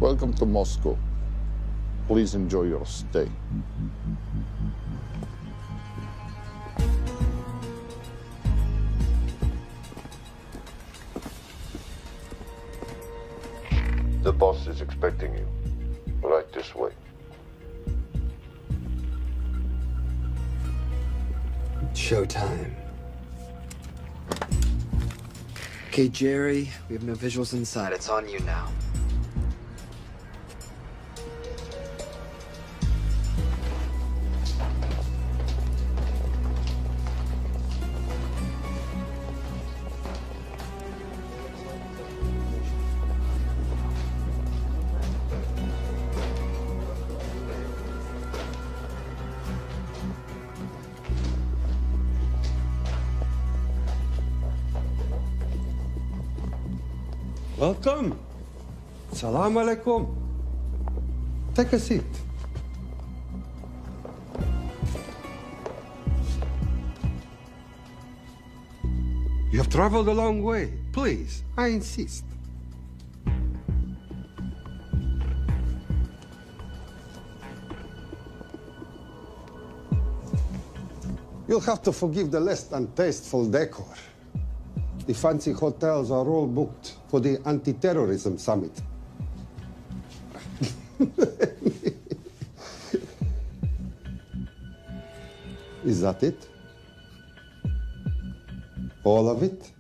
Welcome to Moscow. Please enjoy your stay. The boss is expecting you. Right this way. Showtime. Okay, Jerry, we have no visuals inside. It's on you now. Welcome. Salam alaikum. Take a seat. You have traveled a long way. Please, I insist. You'll have to forgive the less than tasteful decor. The fancy hotels are all booked for the anti-terrorism summit. Is that it? All of it?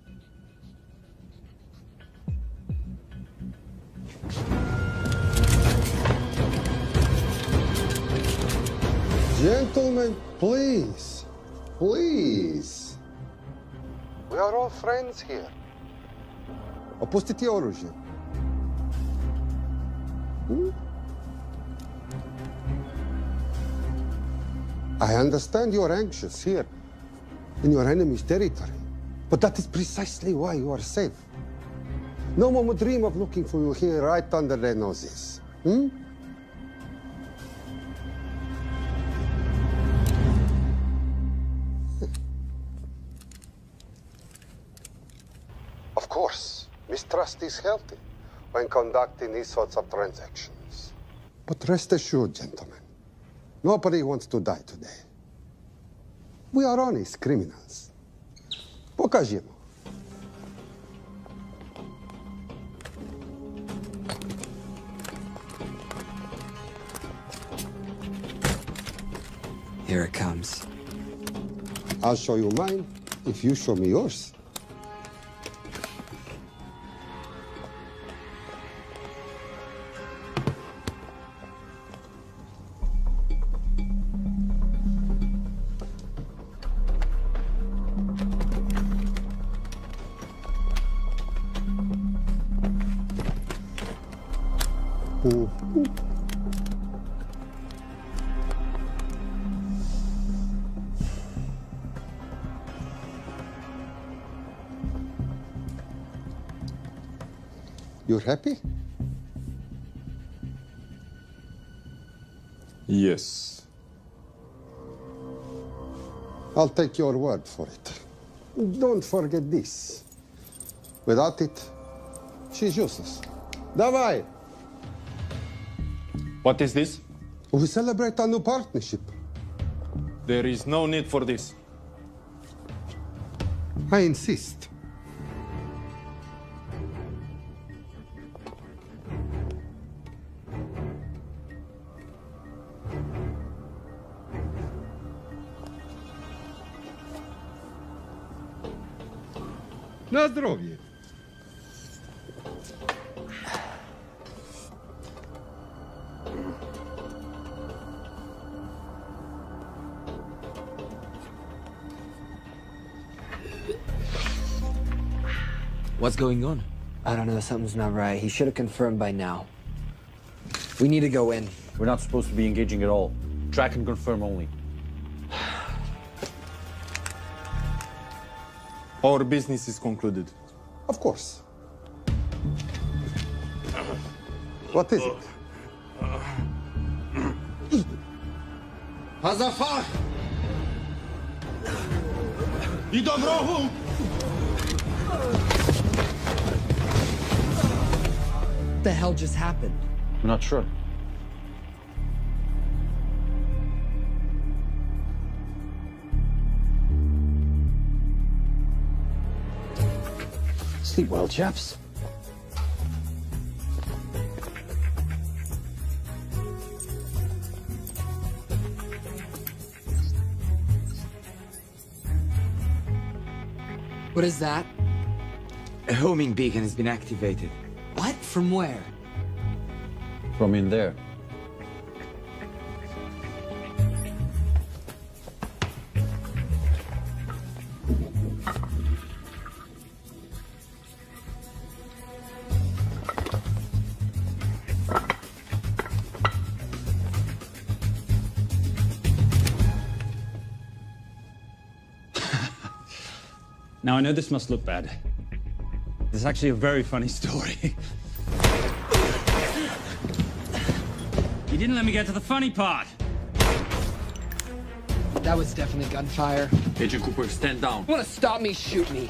Gentlemen, please, please. We are all friends here. Opustite oružje. I understand you're anxious here in your enemy's territory, but that is precisely why you are safe. No one would dream of looking for you here right under their noses. Of course, mistrust is healthy when conducting these sorts of transactions. But rest assured, gentlemen, nobody wants to die today. We are honest criminals. Pokażemy. Here it comes. I'll show you mine if you show me yours. You're happy? Yes. I'll take your word for it. Don't forget this. Without it, she's useless. Давай! What is this? We celebrate our new partnership. There is no need for this. I insist. Na zdrowie. What's going on? I don't know. Something's not right. He should have confirmed by now. We need to go in. We're not supposed to be engaging at all. Track and confirm only. Our business is concluded. Of course. What is it? Hazafar! I do wrogu! What the hell just happened? I'm not sure. Sleep well, chaps. What is that? A homing beacon has been activated. What? From where? From in there. Now, I know this must look bad. This is actually a very funny story. You didn't let me get to the funny part. That was definitely gunfire. Agent Cooper, stand down. Want to stop me, shoot me.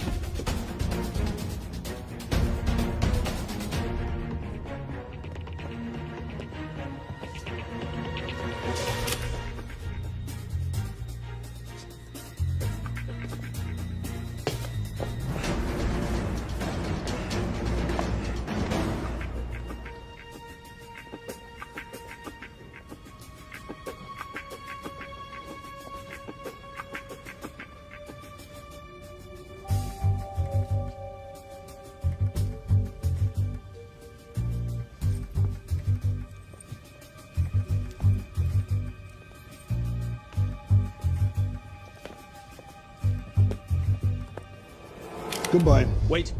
Goodbye. Wait.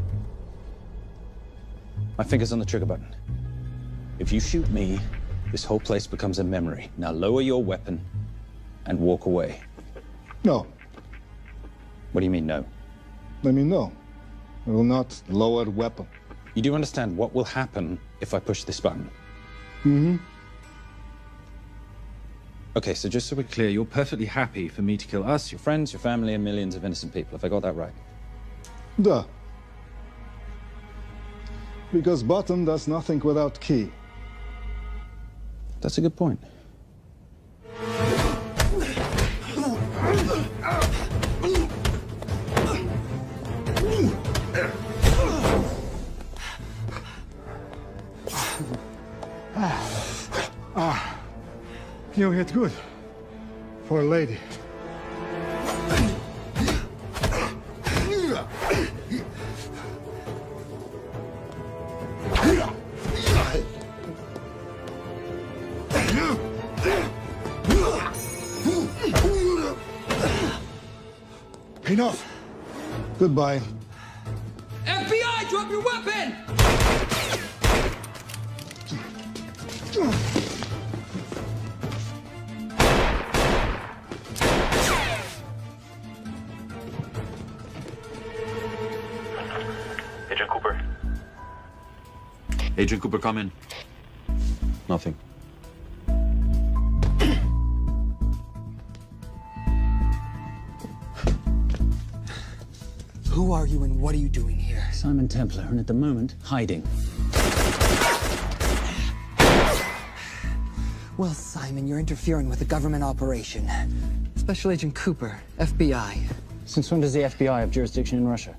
My finger's on the trigger button. If you shoot me, this whole place becomes a memory. Now lower your weapon and walk away. No. What do you mean, no? Let me know. I will not lower weapon. You do understand what will happen if I push this button? Mm-hmm. Okay, so just so we're clear, you're perfectly happy for me to kill us, your friends, your family, and millions of innocent people. Have I got that right? Duh. Because button does nothing without key. That's a good point. You hit good. For a lady. Enough. Goodbye. FBI, drop your weapon! Agent Cooper. Agent Cooper, come in. Nothing. Who are you and what are you doing here? Simon Templar, and at the moment, hiding. Well, Simon, you're interfering with a government operation. Special Agent Cooper, FBI. Since when does the FBI have jurisdiction in Russia?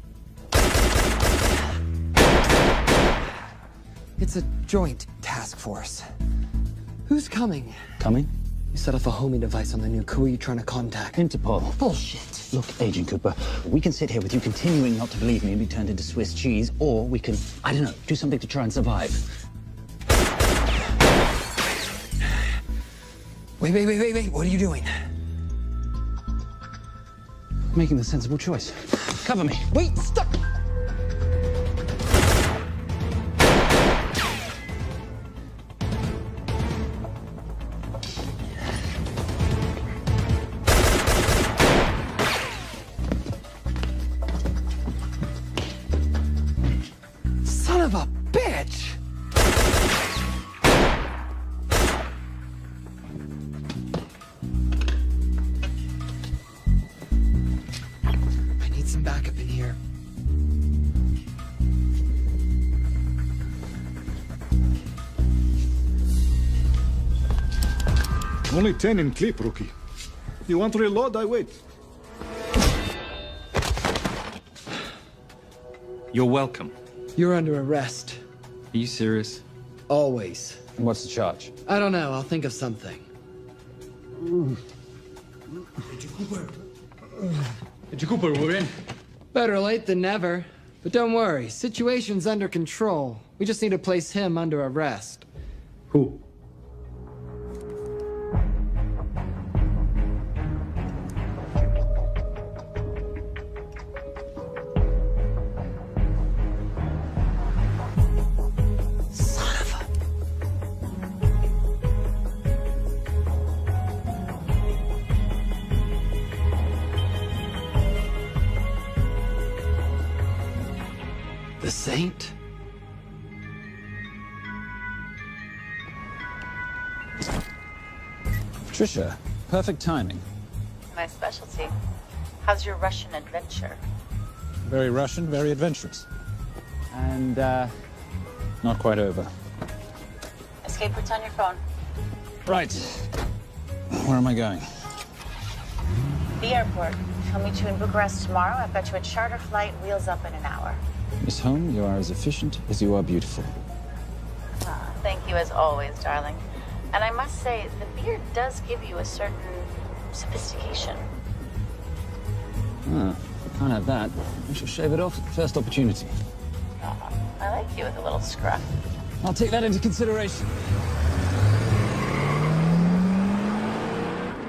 It's a joint task force. Who's coming? Coming? You set off a homing device on the nuke. Who are you trying to contact? Interpol. Bullshit. Look, Agent Cooper, we can sit here with you continuing not to believe me and be turned into Swiss cheese, or we can, I don't know, do something to try and survive. Wait. What are you doing? Making the sensible choice. Cover me. Wait, stop! Son of a bitch! I need some backup in here. Only 10 in clip, rookie. You want to reload? I wait. You're welcome. You're under arrest. Are you serious? Always. And what's the charge? I don't know. I'll think of something. Cooper, we're in. Better late than never. But don't worry. Situation's under control. We just need to place him under arrest. Who? The Saint? Trisha, perfect timing. My specialty. How's your Russian adventure? Very Russian, very adventurous. And, not quite over. Escape routes on your phone. Right. Where am I going? The airport. I'll meet you in Bucharest tomorrow. I've got you a charter flight, wheels up in an hour. Miss Holm, you are as efficient as you are beautiful. Thank you as always, darling. And I must say, the beard does give you a certain sophistication. Ah, can't have that. I shall shave it off at the first opportunity. I like you with a little scruff. I'll take that into consideration.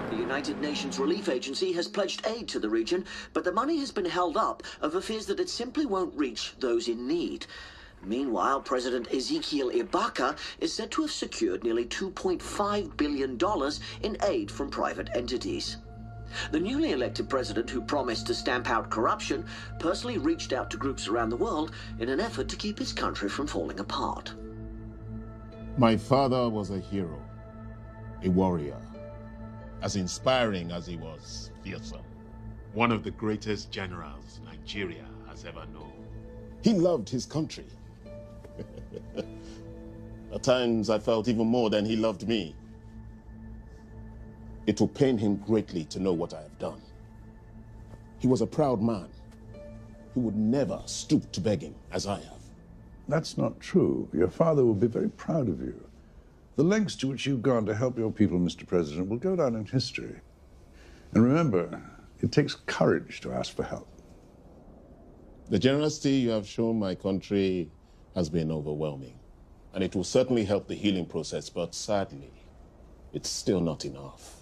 The United Nations Relief Agency has pledged aid to the region, but the money has been held up over fears that it simply won't reach those in need. Meanwhile, President Ezekiel Ibaka is said to have secured nearly $2.5 billion in aid from private entities. The newly elected president, who promised to stamp out corruption, personally reached out to groups around the world in an effort to keep his country from falling apart. My father was a hero, a warrior, as inspiring as he was fearsome. One of the greatest generals Nigeria has ever known. He loved his country. At times, I felt even more than he loved me. It will pain him greatly to know what I have done. He was a proud man. He would never stoop to begging, as I have. That's not true. Your father will be very proud of you. The lengths to which you've gone to help your people, Mr. President, will go down in history. And remember, it takes courage to ask for help. The generosity you have shown my country has been overwhelming. And it will certainly help the healing process, but sadly, it's still not enough.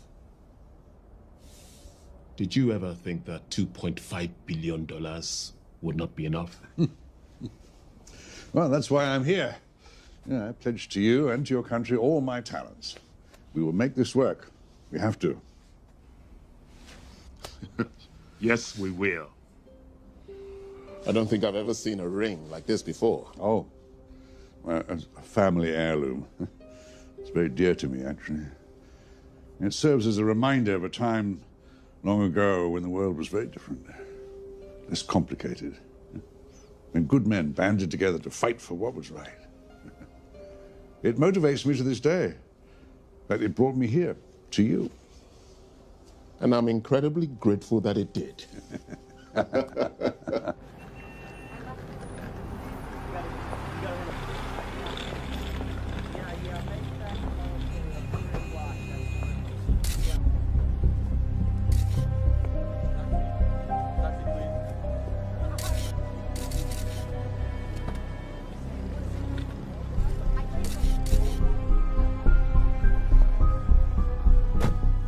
Did you ever think that $2.5 billion would not be enough? Well, that's why I'm here. I pledge to you and to your country all my talents. We will make this work. We have to. Yes, we will. I don't think I've ever seen a ring like this before. Oh, well, a family heirloom. It's very dear to me, actually. It serves as a reminder of a time long ago when the world was very different, less complicated, when good men banded together to fight for what was right. It motivates me to this day. But it brought me here, to you. And I'm incredibly grateful that it did.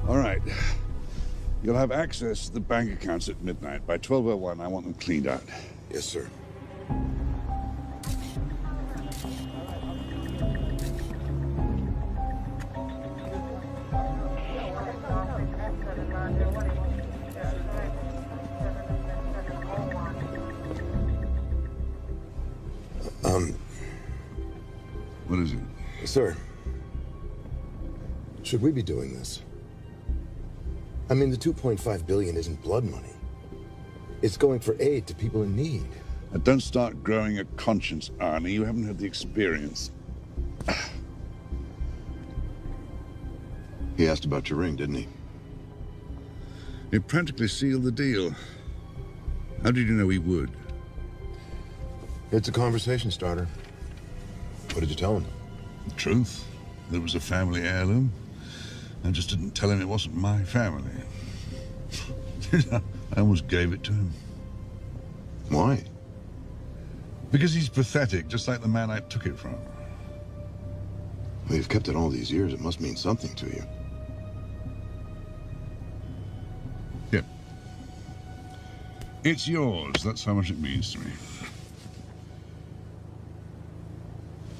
All right. You'll have access to the bank accounts at midnight. By 12:01, I want them cleaned out. Yes, sir. What is it? Sir, should we be doing this? I mean, the $2.5 billion isn't blood money. It's going for aid to people in need. Now, don't start growing a conscience, Arnie. You haven't had the experience. He asked about your ring, didn't he? It practically sealed the deal. How did you know he would? It's a conversation starter. What did you tell him? The truth. There was a family heirloom. I just didn't tell him it wasn't my family. I almost gave it to him. Why? Because he's pathetic, just like the man I took it from. Well, you've kept it all these years. It must mean something to you. Yeah. It's yours. That's how much it means to me.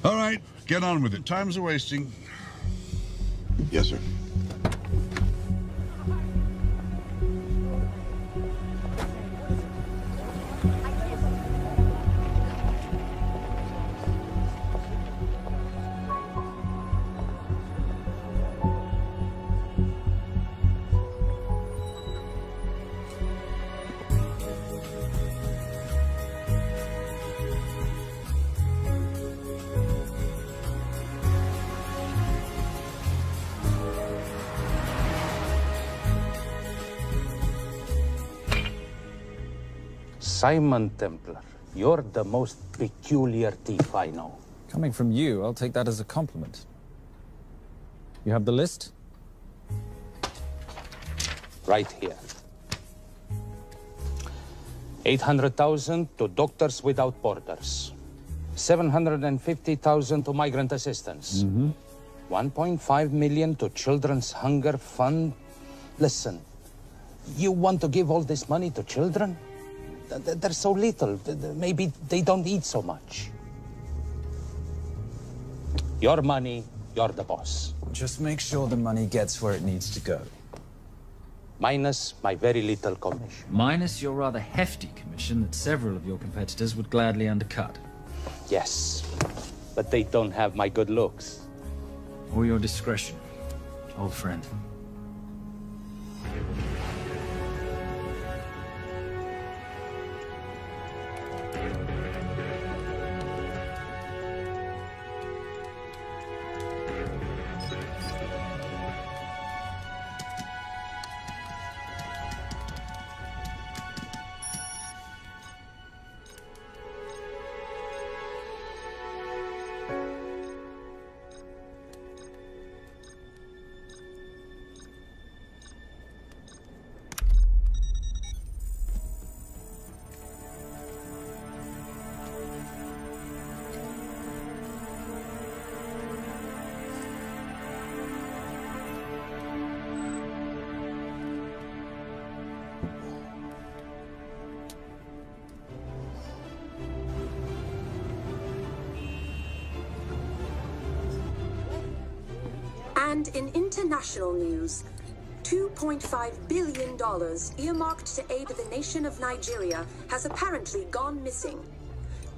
All right, get on with it. Time's a-wasting. Yes, sir. Simon Templar, you're the most peculiar thief I know. Coming from you, I'll take that as a compliment. You have the list? Right here. 800,000 to Doctors Without Borders. 750,000 to migrant assistance. 1.5 million to Children's Hunger Fund. Listen, you want to give all this money to children? They're so little. Maybe they don't eat so much. Your money, you're the boss. Just make sure the money gets where it needs to go. Minus my very little commission. Minus your rather hefty commission that several of your competitors would gladly undercut. Yes, but they don't have my good looks. Or your discretion, old friend. And in international news, $2.5 billion earmarked to aid the nation of Nigeria has apparently gone missing.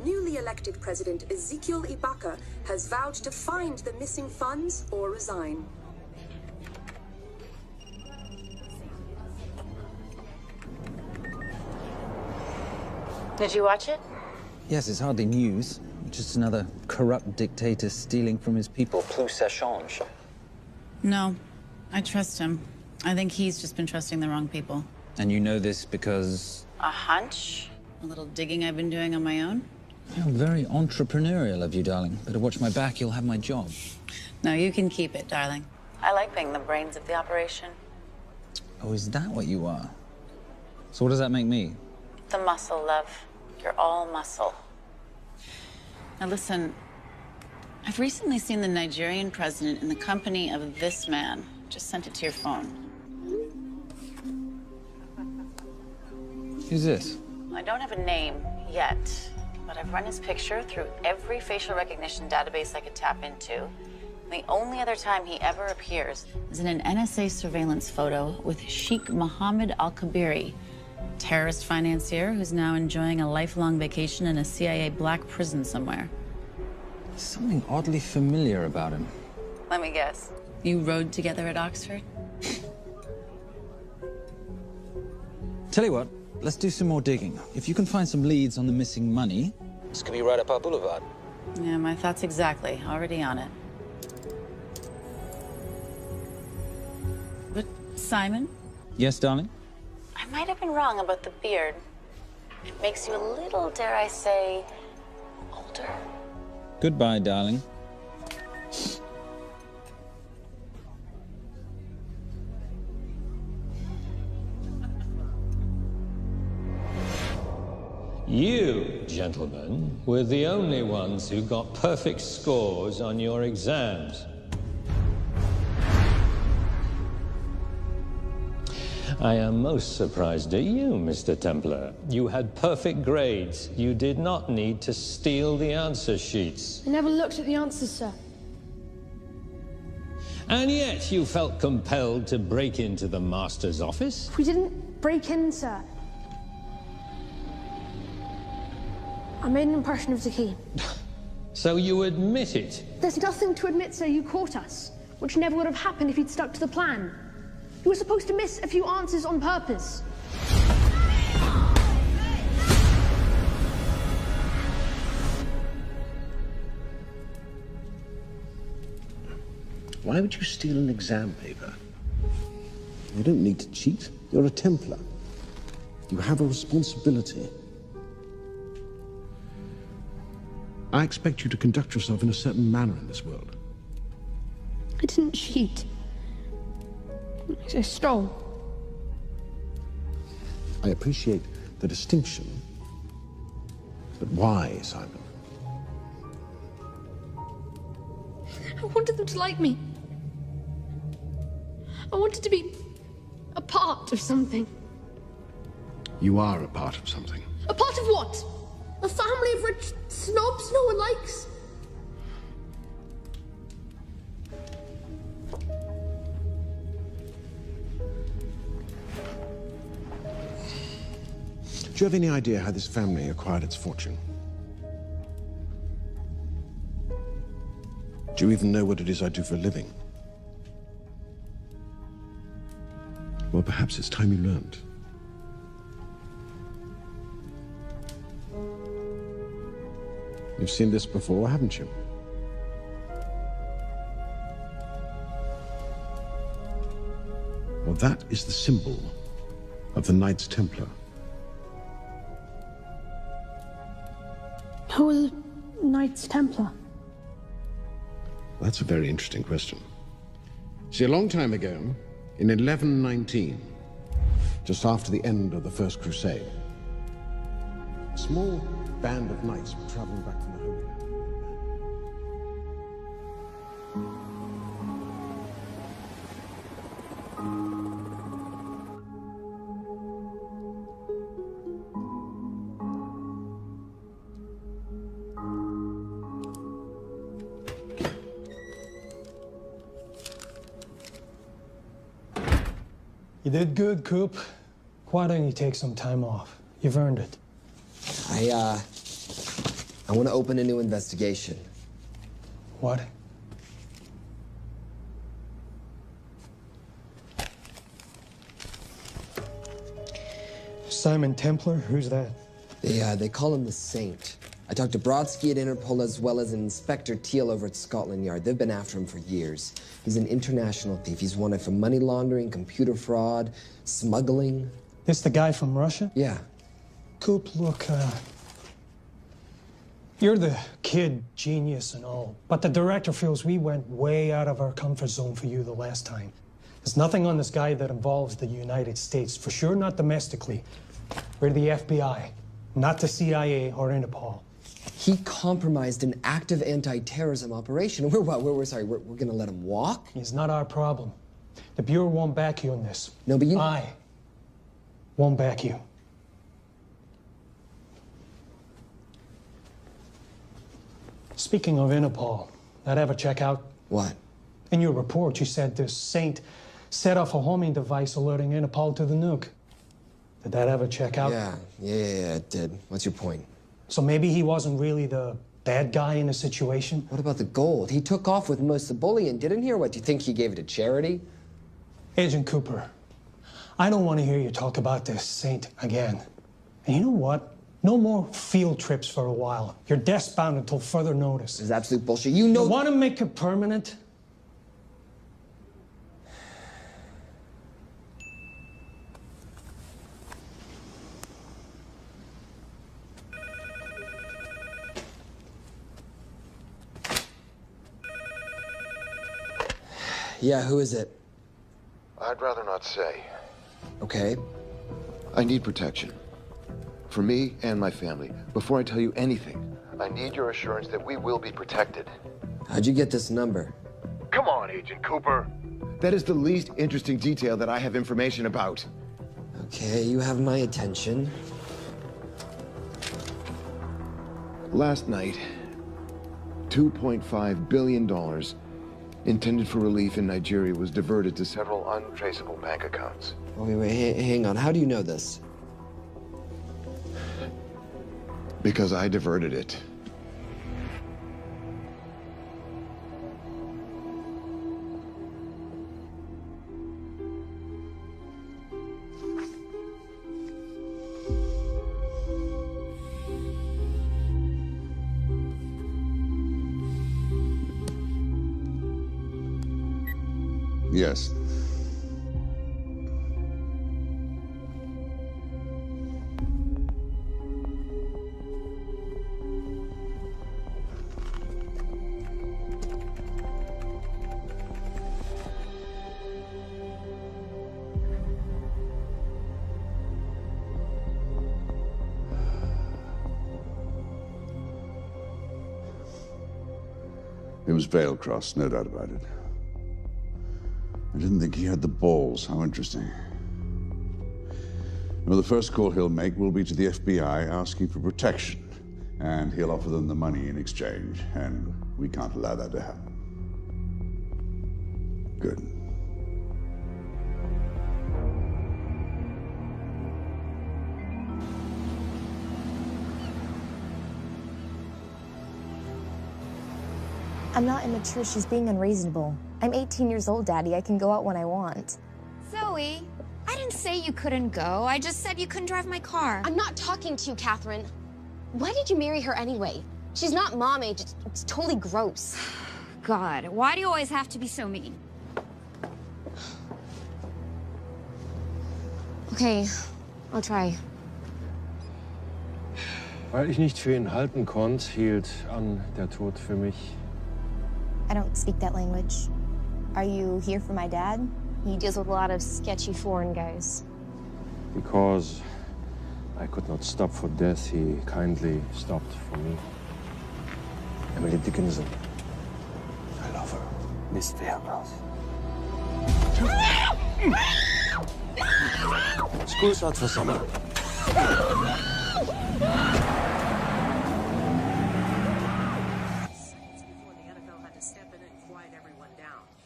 Newly elected President Ezekiel Ibaka has vowed to find the missing funds or resign. Did you watch it? Yes, it's hardly news. Just another corrupt dictator stealing from his people. Plus ça change. No, I trust him. I think he's just been trusting the wrong people. And you know this because... A hunch? A little digging I've been doing on my own? You're very entrepreneurial of you, darling. Better watch my back, you'll have my job. No, you can keep it, darling. I like being the brains of the operation. Oh, is that what you are? So what does that make me? The muscle, love. You're all muscle. Now listen, I've recently seen the Nigerian president in the company of this man. Just sent it to your phone. Who's this? I don't have a name yet, but I've run his picture through every facial recognition database I could tap into. The only other time he ever appears is in an NSA surveillance photo with Sheikh Mohammed Al-Kabiri, terrorist financier who's now enjoying a lifelong vacation in a CIA black prison somewhere. There's something oddly familiar about him. Let me guess. You rode together at Oxford? Tell you what, let's do some more digging. If you can find some leads on the missing money, this could be right up our boulevard. Yeah, my thoughts exactly. Already on it. But, Simon? Yes, darling? I might have been wrong about the beard. It makes you a little, dare I say, older. Goodbye, darling. You, gentlemen, were the only ones who got perfect scores on your exams. I am most surprised at you, Mr. Templar. You had perfect grades. You did not need to steal the answer sheets. I never looked at the answers, sir. And yet you felt compelled to break into the master's office? We didn't break in, sir. I made an impression of the key. So you admit it? There's nothing to admit, sir. You caught us, which never would have happened if you'd stuck to the plan. You were supposed to miss a few answers on purpose. Why would you steal an exam paper? You don't need to cheat. You're a Templar. You have a responsibility. I expect you to conduct yourself in a certain manner in this world. I didn't cheat. I stole. I appreciate the distinction. But why, Simon? I wanted them to like me. I wanted to be a part of something. You are a part of something. A part of what? A family of rich snobs no one likes? Do you have any idea how this family acquired its fortune? Do you even know what it is I do for a living? Well, perhaps it's time you learned. You've seen this before, haven't you? Well, that is the symbol of the Knights Templar. Who are the Knights Templar? That's a very interesting question. See, a long time ago, in 1119, just after the end of the First Crusade, a small band of knights were traveling back from the Holy Land. You did good, Coop. Why don't you take some time off? You've earned it. I want to open a new investigation. What? Simon Templar? Who's that? They call him the Saint. I talked to Brodsky at Interpol as well as Inspector Teal over at Scotland Yard. They've been after him for years. He's an international thief. He's wanted for money laundering, computer fraud, smuggling. This the guy from Russia? Yeah. Coop, look, you're the kid genius and all, but the director feels we went way out of our comfort zone for you the last time. There's nothing on this guy that involves the United States, for sure not domestically. We're the FBI, not the CIA or Interpol. He compromised an active anti-terrorism operation. We're gonna let him walk? It's not our problem. The Bureau won't back you on this. No, but you... I won't back you. Speaking of Interpol, that ever check out? What? In your report, you said this Saint set off a homing device alerting Interpol to the nuke. Did that ever check out? Yeah, it did. What's your point? So maybe he wasn't really the bad guy in the situation? What about the gold? He took off with most of the bullion, didn't he? Or what, do you think he gave it to charity? Agent Cooper, I don't want to hear you talk about this Saint again. And you know what? No more field trips for a while. You're desk-bound until further notice. It's absolute bullshit. You know... You want to make it permanent? Yeah, who is it? I'd rather not say. Okay. I need protection. For me and my family. Before I tell you anything, I need your assurance that we will be protected. How'd you get this number? Come on, Agent Cooper. That is the least interesting detail that I have information about. Okay, you have my attention. Last night, $2.5 billion intended for relief in Nigeria was diverted to several untraceable bank accounts. Wait, hang on. How do you know this? Because I diverted it. Yes. It was Veilcross, no doubt about it. I didn't think he had the balls. How interesting. Well, the first call he'll make will be to the FBI asking for protection. And he'll offer them the money in exchange. And we can't allow that to happen. Good. I'm not immature. She's being unreasonable. I'm 18 years old, Daddy. I can go out when I want. Zoe, I didn't say you couldn't go. I just said you couldn't drive my car. I'm not talking to you, Catherine. Why did you marry her anyway? She's not mom age. It's totally gross. God, why do you always have to be so mean? Okay, I'll try. Weil ich nicht für ihn halten konnte, hielt an der Tod für mich. I don't speak that language. Are you here for my dad? He deals with a lot of sketchy foreign guys. Because I could not stop for death, he kindly stopped for me. Emily Dickinson. I love her. Miss Veilcross. School's out for summer.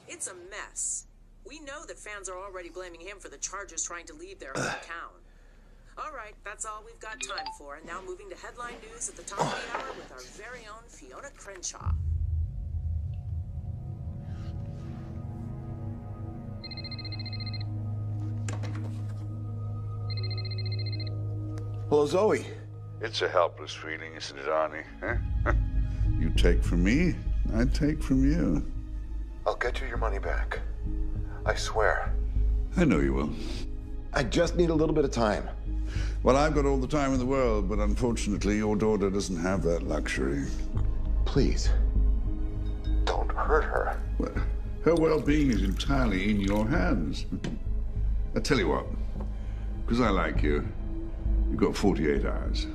It's a mess. We know that fans are already blaming him for the Chargers trying to leave their hometown. All right, that's all we've got time for. And now moving to headline news at the top of the hour with our very own Fiona Crenshaw. Hello, Zoe. It's a helpless feeling, isn't it, Arnie? Huh? You take from me, I take from you. I'll get you your money back. I swear. I know you will. I just need a little bit of time. Well, I've got all the time in the world, but unfortunately, your daughter doesn't have that luxury. Please, don't hurt her. Well, her well-being is entirely in your hands. I tell you what, because I like you, you've got 48 hours.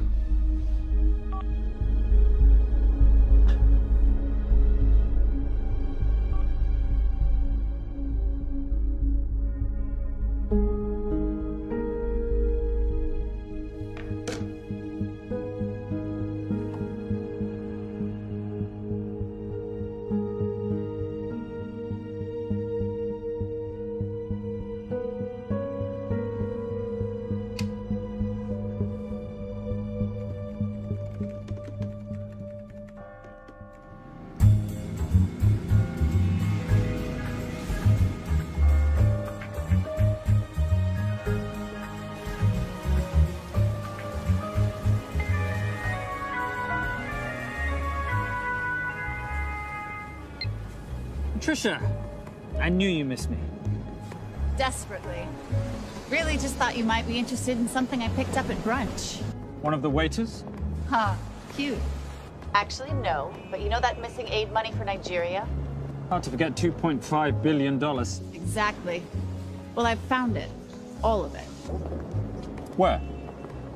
Trisha, I knew you missed me. Desperately. Really just thought you might be interested in something I picked up at brunch. One of the waiters? Huh, cute. Actually, no. But you know that missing aid money for Nigeria? Hard to forget $2.5 billion. Exactly. Well, I've found it. All of it. Where?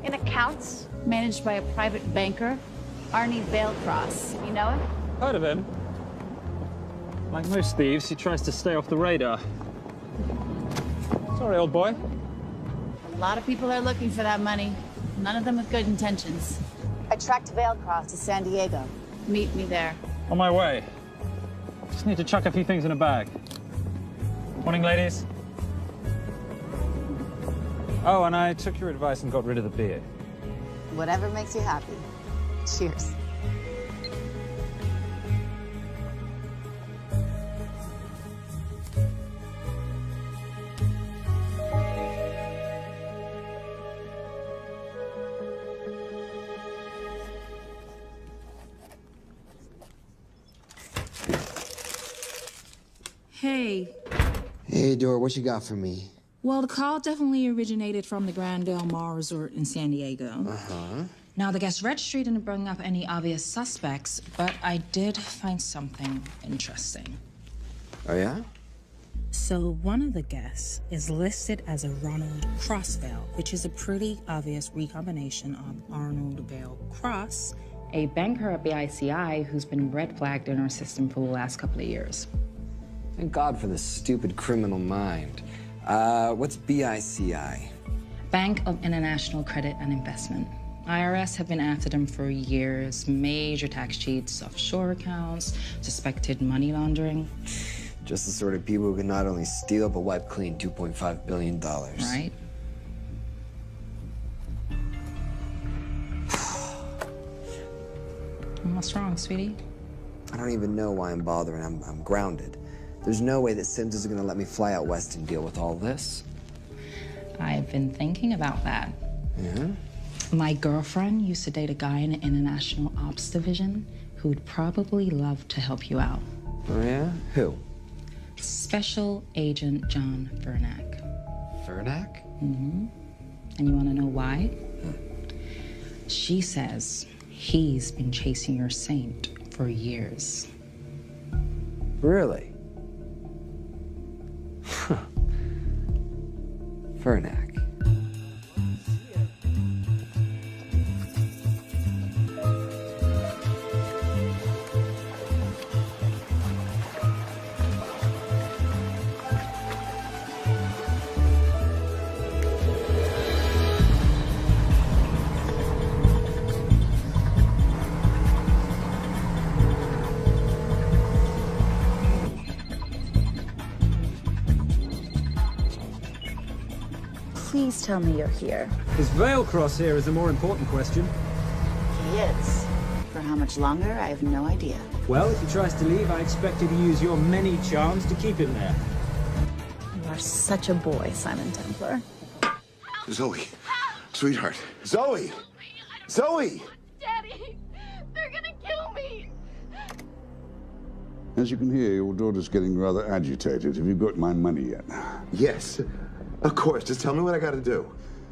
In accounts managed by a private banker, Arnie Vailcross. You know him? Heard of him. Like most thieves, he tries to stay off the radar. Sorry, old boy. A lot of people are looking for that money. None of them with good intentions. I tracked Vailcross to San Diego. Meet me there. On my way. Just need to chuck a few things in a bag. Morning, ladies. Oh, and I took your advice and got rid of the beer. Whatever makes you happy. Cheers. Hey. Hey, Dora, what you got for me? Well, the call definitely originated from the Grand Del Mar Resort in San Diego. Uh-huh. Now, the guest registry didn't bring up any obvious suspects, but I did find something interesting. Oh, yeah? So one of the guests is listed as a Ronald Crossvale, which is a pretty obvious recombination of Arnold Vale Cross, a banker at BICI who's been red flagged in our system for the last couple of years. Thank God for this stupid criminal mind. What's BICI? Bank of International Credit and Investment. IRS have been after them for years. Major tax cheats, offshore accounts, suspected money laundering. Just the sort of people who can not only steal but wipe clean $2.5 billion. Right? What's wrong, sweetie? I don't even know why I'm bothering. I'm grounded. There's no way that Sims is gonna let me fly out west and deal with all this. I've been thinking about that. Yeah? My girlfriend used to date a guy in the International Ops Division who'd probably love to help you out. Oh, yeah? Who? Special Agent John Vernack. Vernack? Mm-hmm. And you want to know why? She says he's been chasing your saint for years. Really? Vernack. Please tell me you're here. Is Vailcross here is the more important question. He is. For how much longer, I have no idea. Well, if he tries to leave, I expect you to use your many charms to keep him there. You are such a boy, Simon Templar. Zoe, sweetheart. Zoe! Zoe! Daddy, they're gonna kill me. As you can hear, your daughter's getting rather agitated. Have you got my money yet? Yes, of course. Just tell me what I gotta do.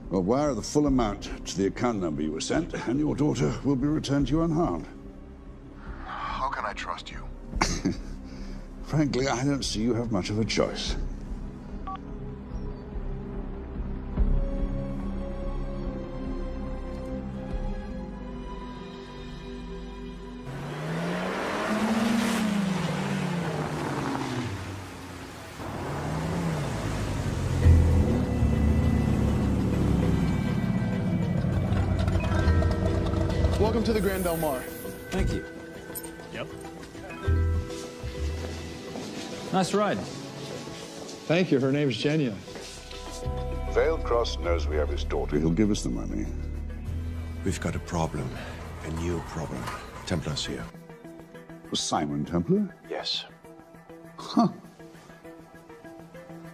Well, wire the full amount to the account number you were sent, and your daughter will be returned to you unharmed. How can I trust you? Frankly, I don't see you have much of a choice. Welcome to the Grand Del Mar. Thank you. Yep. Nice ride. Thank you. Her name's Genya. Vailcross knows we have his daughter. He'll give us the money. We've got a problem. A new problem. Templar's here. Was Simon Templar? Yes. Huh.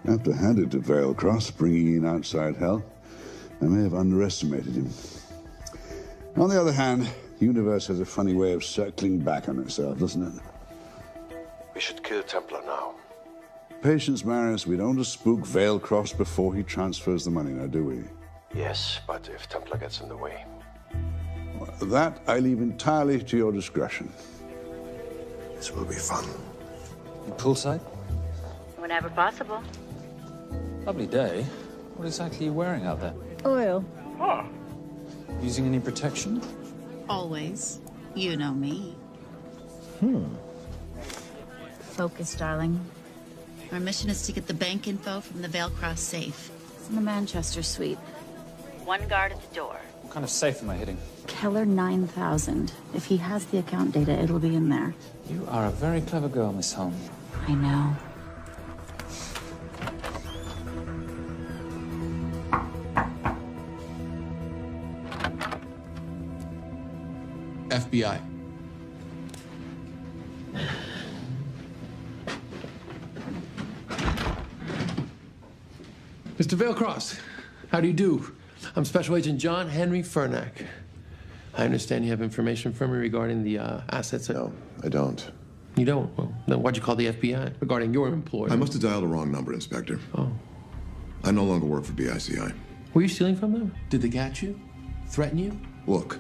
I have to hand it to Vailcross, bringing in outside help. I may have underestimated him. On the other hand, the universe has a funny way of circling back on itself, doesn't it? We should kill Templar now. Patience, Marius. We don't spook Vailcross before he transfers the money, now, do we? Yes, but if Templar gets in the way. That I leave entirely to your discretion. This will be fun. Poolside? Whenever possible. Lovely day. What exactly are you wearing out there? Oil. Using any protection? Always. You know me. Focus, darling. Our mission is to get the bank info from the Vale Cross safe. It's in the Manchester suite. One guard at the door. What kind of safe am I hitting? Keller 9000. If he has the account data, it'll be in there. You are a very clever girl, Miss Holm. I know. FBI. Mr. Valecross, how do you do? I'm Special Agent John Henry Fernack. I understand you have information for me regarding the assets. No, I don't. You don't? Well, then why'd you call the FBI regarding your employer? I must have dialed the wrong number, Inspector. Oh. I no longer work for BICI. Were you stealing from them? Did they catch you? Threaten you? Look,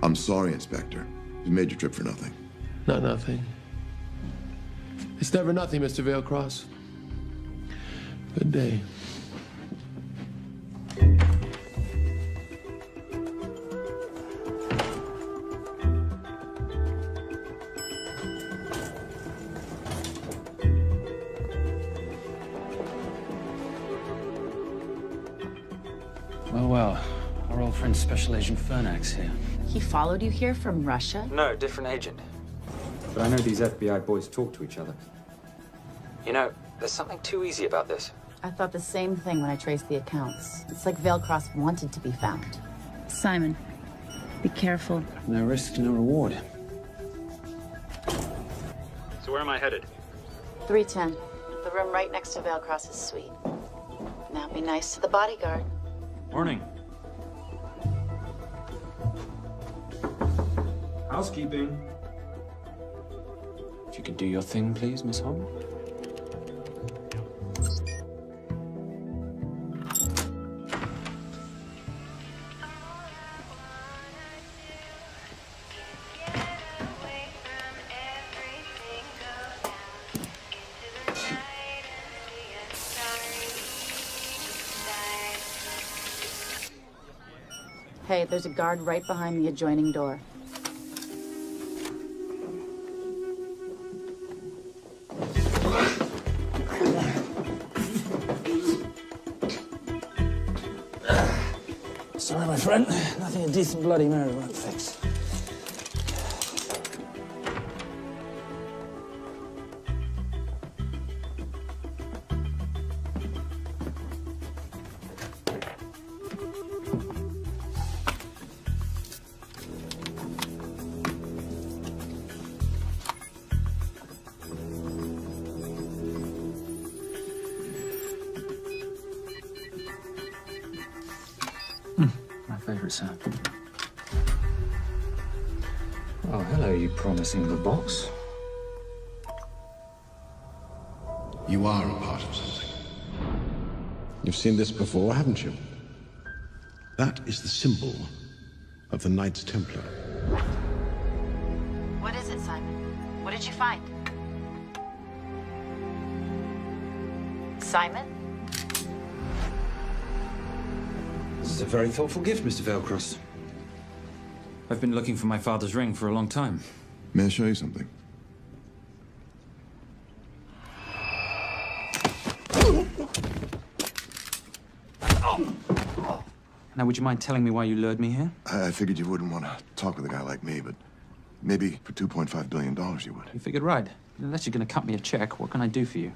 I'm sorry, Inspector. You made your trip for nothing. Not nothing. It's never nothing, Mr. Valecross. Good day. Well, our old friend Special Agent Fernack's here. He followed you here from Russia? No, different agent. But I know these FBI boys talk to each other. You know, there's something too easy about this. I thought the same thing when I traced the accounts. It's like Valecross wanted to be found. Simon, be careful. No risk, no reward. So where am I headed? 310. The room right next to Valecross's suite. Now be nice to the bodyguard. Morning. Housekeeping. If you could do your thing, please, Miss Holm. Hey, there's a guard right behind the adjoining door. Sorry, my friend. Nothing a decent Bloody Mary won't fix. Favorite sound. Oh, hello, you promising the box. You are a part of something. You've seen this before, haven't you? That is the symbol of the Knights Templar. What is it, Simon? What did you find? Simon? This is a very thoughtful gift, Mr. Valecross. I've been looking for my father's ring for a long time. May I show you something? Now, would you mind telling me why you lured me here? I figured you wouldn't want to talk with a guy like me, but maybe for $2.5 billion you would. You figured right. Unless you're going to cut me a check, what can I do for you?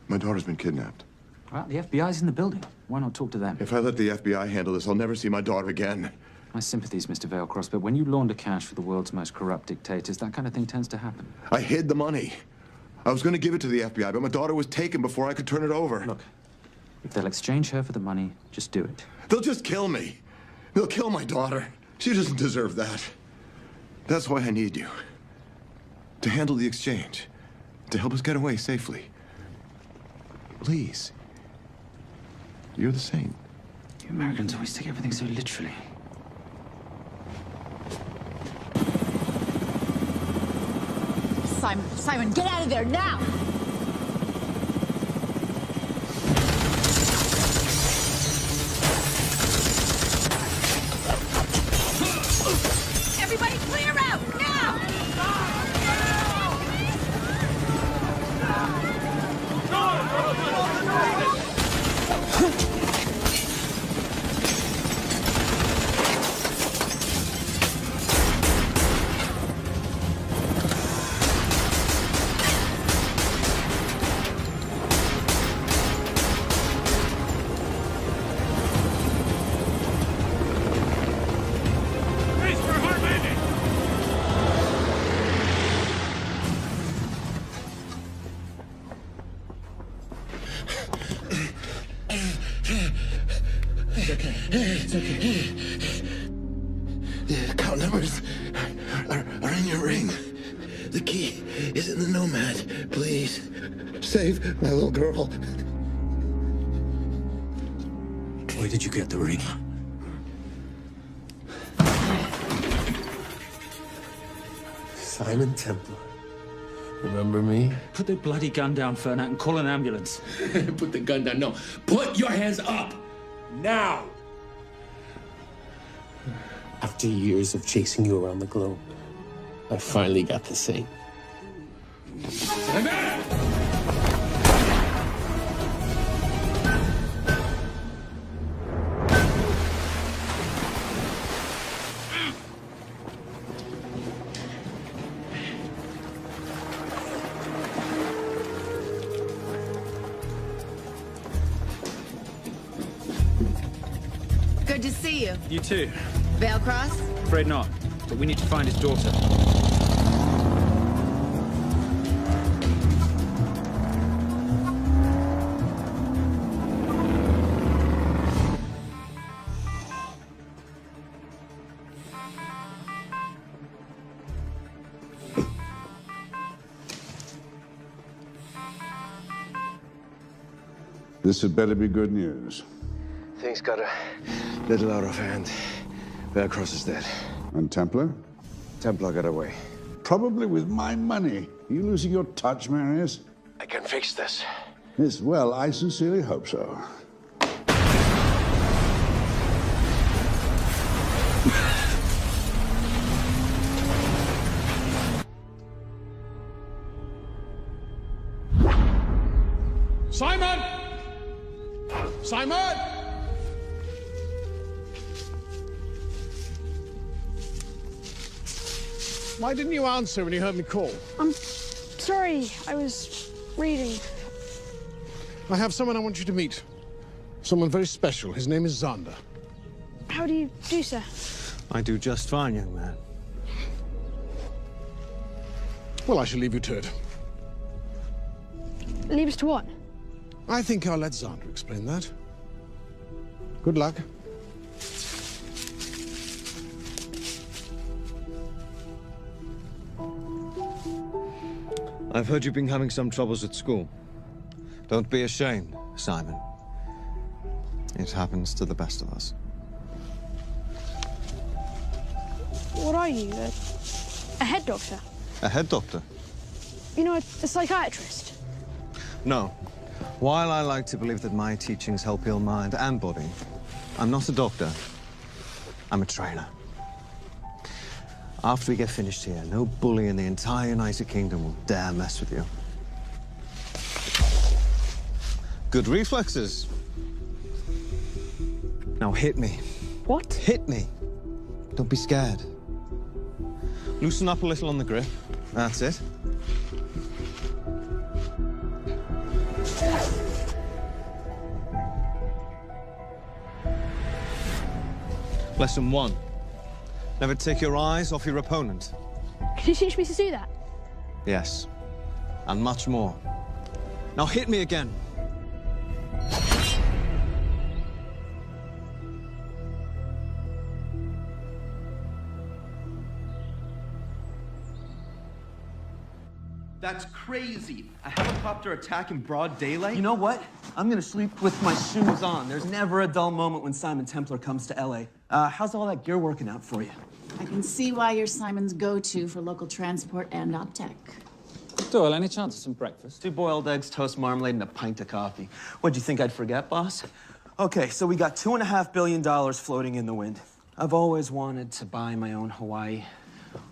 My daughter's been kidnapped. Well, the FBI's in the building. Why not talk to them? If I let the FBI handle this, I'll never see my daughter again. My sympathies, Mr. Valecross, but when you launder cash for the world's most corrupt dictators, that kind of thing tends to happen. I hid the money. I was going to give it to the FBI, but my daughter was taken before I could turn it over. Look, if they'll exchange her for the money, just do it. They'll just kill me. They'll kill my daughter. She doesn't deserve that. That's why I need you. To handle the exchange. To help us get away safely. Please. You're the saint. You Americans always take everything so literally. Simon. Simon, get out of there now! Everybody clear out, now! It's okay. The account numbers are in your ring. The key is in the Nomad. Please, save my little girl. Where did you get the ring? Simon Templar. Remember me? Put the bloody gun down, Fernak, and call an ambulance. Put the gun down. No. Put your hands up! Now! After years of chasing you around the globe, I finally got to say. Good to see you. You too. Veil Cross? Afraid not, but we need to find his daughter. This had better be good news. Things got a little out of hand. Cross is dead. And Templar? Templar got away. Probably with my money. Are you losing your touch, Marius? I can fix this. Yes, well, I sincerely hope so. Simon! Simon! Why didn't you answer when you heard me call? I'm sorry, I was reading. I have someone I want you to meet. Someone very special. His name is Zander. How do you do, sir? I do just fine, young man. Well, I shall leave you to it. Leave us to what? I think I'll let Zander explain that. Good luck. I've heard you've been having some troubles at school. Don't be ashamed, Simon. It happens to the best of us. What are you, a head doctor? A head doctor? You know, a psychiatrist? No. While I like to believe that my teachings help heal mind and body, I'm not a doctor. I'm a trainer. After we get finished here, no bully in the entire United Kingdom will dare mess with you. Good reflexes. Now hit me. What? Hit me. Don't be scared. Loosen up a little on the grip. That's it. Lesson 1. Never take your eyes off your opponent. Can you teach me to do that? Yes. And much more. Now hit me again. That's crazy. A helicopter attack in broad daylight? You know what? I'm gonna sleep with my shoes on. There's never a dull moment when Simon Templar comes to LA. How's all that gear working out for you? I can see why you're Simon's go-to for local transport and OpTech. Doyle, any chance of some breakfast? 2 boiled eggs, toast, marmalade, and a pint of coffee. What'd you think I'd forget, boss? Okay, so we got $2.5 billion floating in the wind. I've always wanted to buy my own Hawaii.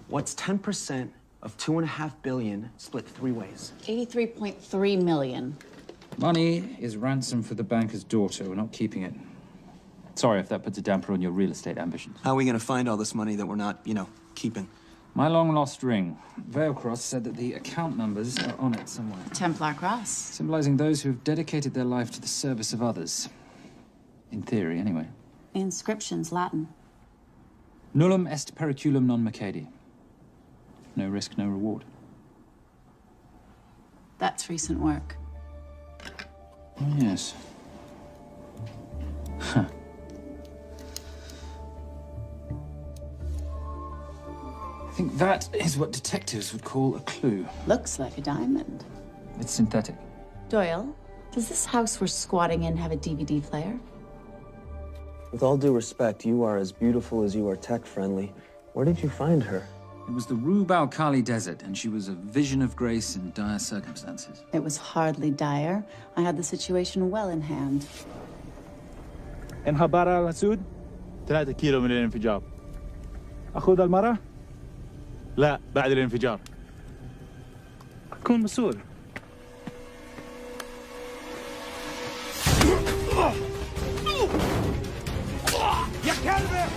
What's 10% of $2.5 billion split 3 ways? 83.3 million. Money is ransom for the banker's daughter. We're not keeping it. Sorry if that puts a damper on your real estate ambitions. How are we gonna find all this money that we're not, you know, keeping? My long-lost ring. Veilcross said that the account numbers are on it somewhere. Templar Cross. Symbolizing those who have dedicated their life to the service of others. In theory, anyway. The inscription's Latin. Nullum est periculum non mercedi. No risk, no reward. That's recent work. Oh, yes. Huh. I think that is what detectives would call a clue. Looks like a diamond. It's synthetic. Doyle, does this house we're squatting in have a DVD player? With all due respect, you are as beautiful as you are tech-friendly. Where did you find her? It was the Rub al-Khali Desert, and she was a vision of grace in dire circumstances. It was hardly dire. I had the situation well in hand. انخبر على السود 3 كيلو من الانفجار. أخذ المرة؟ لا بعد الانفجار. كون مسؤول. يا كلب!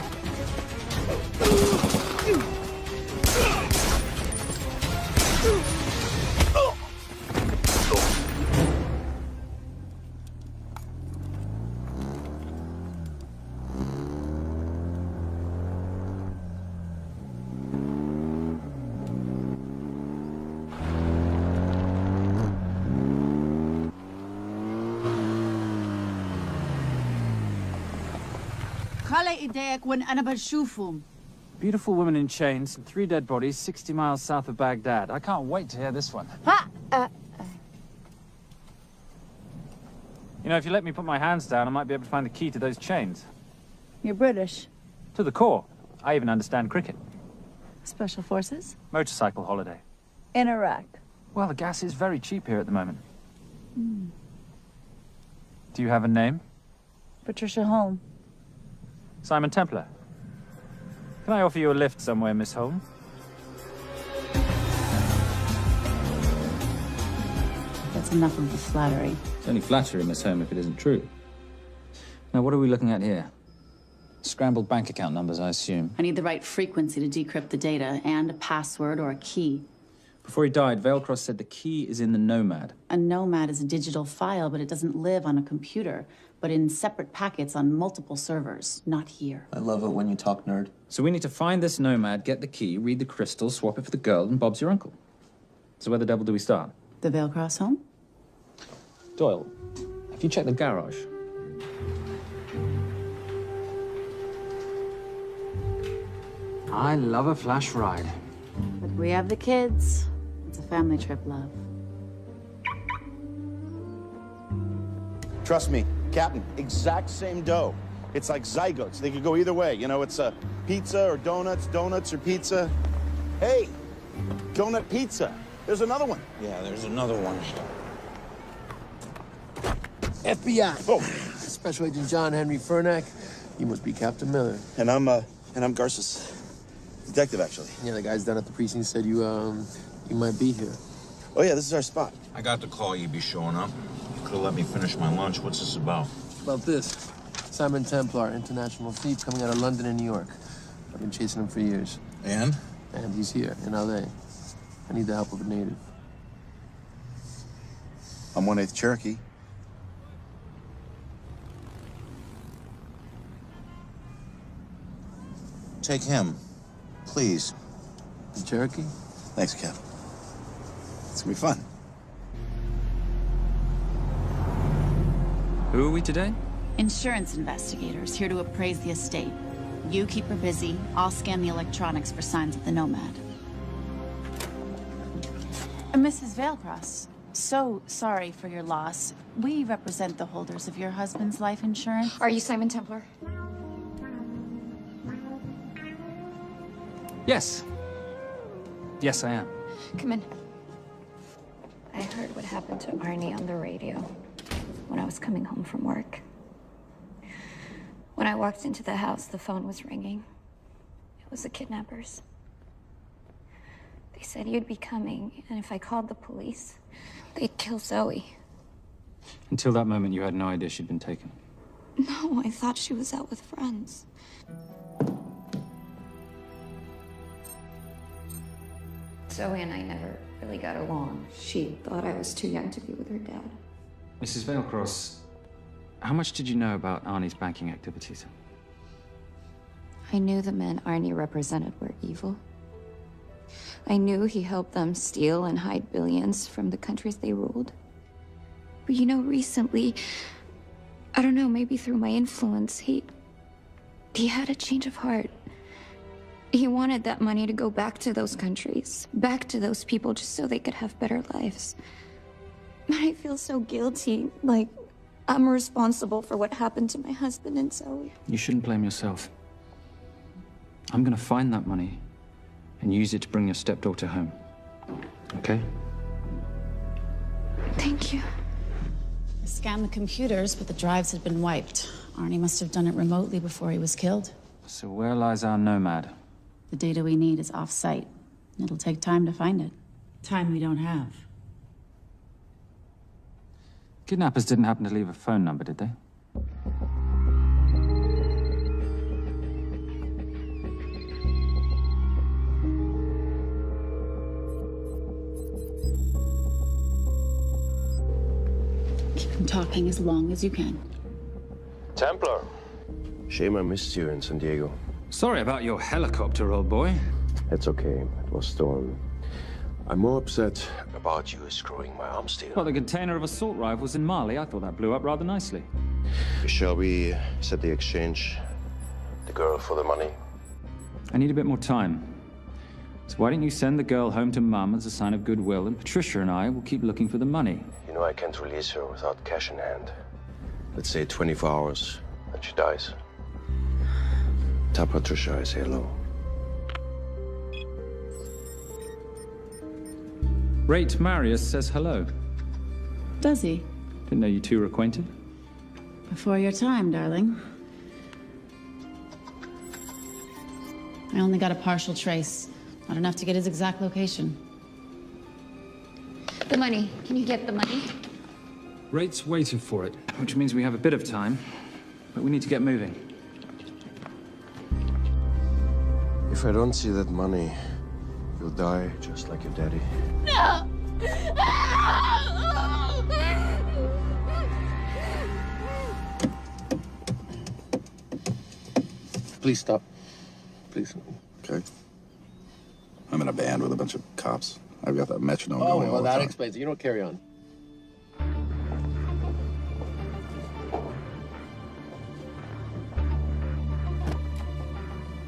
خلي ايديك وين أنا بشوفهم. Beautiful woman in chains and 3 dead bodies 60 miles south of Baghdad. I can't wait to hear this one. You know, if you let me put my hands down, I might be able to find the key to those chains. You're British. To the core. I even understand cricket. Special Forces? Motorcycle holiday. In Iraq. Well, the gas is very cheap here at the moment. Do you have a name? Patricia Holm. Simon Templar. Can I offer you a lift somewhere, Miss Holm? That's enough of the flattery. It's only flattery, Miss Holm, if it isn't true. Now, what are we looking at here? Scrambled bank account numbers, I assume. I need the right frequency to decrypt the data and a password or a key. Before he died, Veilcross said the key is in the Nomad. A Nomad is a digital file, but it doesn't live on a computer, but in separate packets on multiple servers, not here. I love it when you talk nerd. So we need to find this Nomad, get the key, read the crystal, swap it for the girl, and Bob's your uncle. So where the devil do we start? The Veilcross home? Doyle, have you checked the garage? I love a flash ride. But we have the kids. It's a family trip, love. Trust me, Captain, exact same dough. It's like zygotes. They could go either way. You know, it's a pizza or donuts, donuts or pizza. Hey, donut pizza. There's another one. Yeah, there's another one. FBI. Oh. Special Agent John Henry Fernack. You must be Captain Miller. And I'm Garces. Detective, actually. Yeah, the guys down at the precinct said you might be here. Oh, yeah, this is our spot. I got the call you'd be showing up. You could have let me finish my lunch. What's this about? About this. Simon Templar, international thief coming out of London and New York. I've been chasing him for years. And? And he's here, in L.A. I need the help of a native. I'm 1/8 Cherokee. Take him, please. The Cherokee? Thanks, Cap. It's gonna be fun. Who are we today? Insurance investigators here to appraise the estate. You keep her busy. I'll scan the electronics for signs of the Nomad. Mrs. Veilcross, so sorry for your loss. We represent the holders of your husband's life insurance. Are you Simon Templar? Yes. Yes, I am. Come in. heard what happened to Arnie on the radio when I was coming home from work. When I walked into the house, the phone was ringing. It was the kidnappers. They said you'd be coming, and if I called the police, they'd kill Zoe. Until that moment, you had no idea she'd been taken. No, I thought she was out with friends. Zoe and I never really got along. She thought I was too young to be with her dad. Mrs. Vailcross, how much did you know about Arnie's banking activities? I knew the men Arnie represented were evil. I knew he helped them steal and hide billions from the countries they ruled. But you know, recently, I don't know, maybe through my influence, he had a change of heart. He wanted that money to go back to those countries, back to those people, just so they could have better lives. But I feel so guilty, like I'm responsible for what happened to my husband and Zoe. You shouldn't blame yourself. I'm gonna find that money and use it to bring your stepdaughter home. Okay? Thank you. I scanned the computers, but the drives had been wiped. Arnie must have done it remotely before he was killed. So where lies our nomad? The data we need is off-site. It'll take time to find it. Time we don't have. Kidnappers didn't happen to leave a phone number, did they? Keep them talking as long as you can. Templar. Shame I missed you in San Diego. Sorry about your helicopter, old boy. It's okay. It was stolen. I'm more upset about you screwing my arms deal. Well, the container of assault rifles in Mali, I thought that blew up rather nicely. Shall we set the exchange? The girl for the money? I need a bit more time. So why don't you send the girl home to Mum as a sign of goodwill, and Patricia and I will keep looking for the money. You know I can't release her without cash in hand. Let's say 24 hours, and she dies. Tell Patricia I say hello. Rate Marius says hello. Does he? Didn't know you two were acquainted. Before your time, darling. I only got a partial trace. Not enough to get his exact location. The money. Can you get the money? Rate's waiting for it, which means we have a bit of time, but we need to get moving. If I don't see that money, you'll die just like your daddy. No! Please stop. Please. Okay. I'm in a band with a bunch of cops. I've got that metronome Oh, going all well, the that time. explains it. You don't carry on.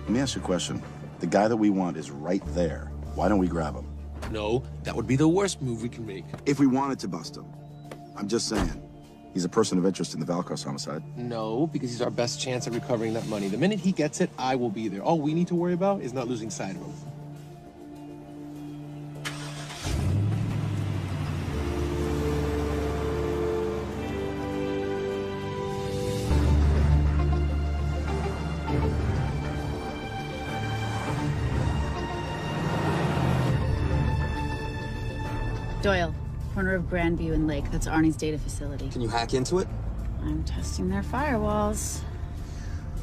Let me ask you a question. The guy that we want is right there. Why don't we grab him? No, that would be the worst move we can make. If we wanted to bust him. I'm just saying. He's a person of interest in the Valcross homicide. No, because he's our best chance at recovering that money. The minute he gets it, I will be there. All we need to worry about is not losing sight of him. Doyle, corner of Grandview and Lake. That's Arnie's data facility. Can you hack into it? I'm testing their firewalls.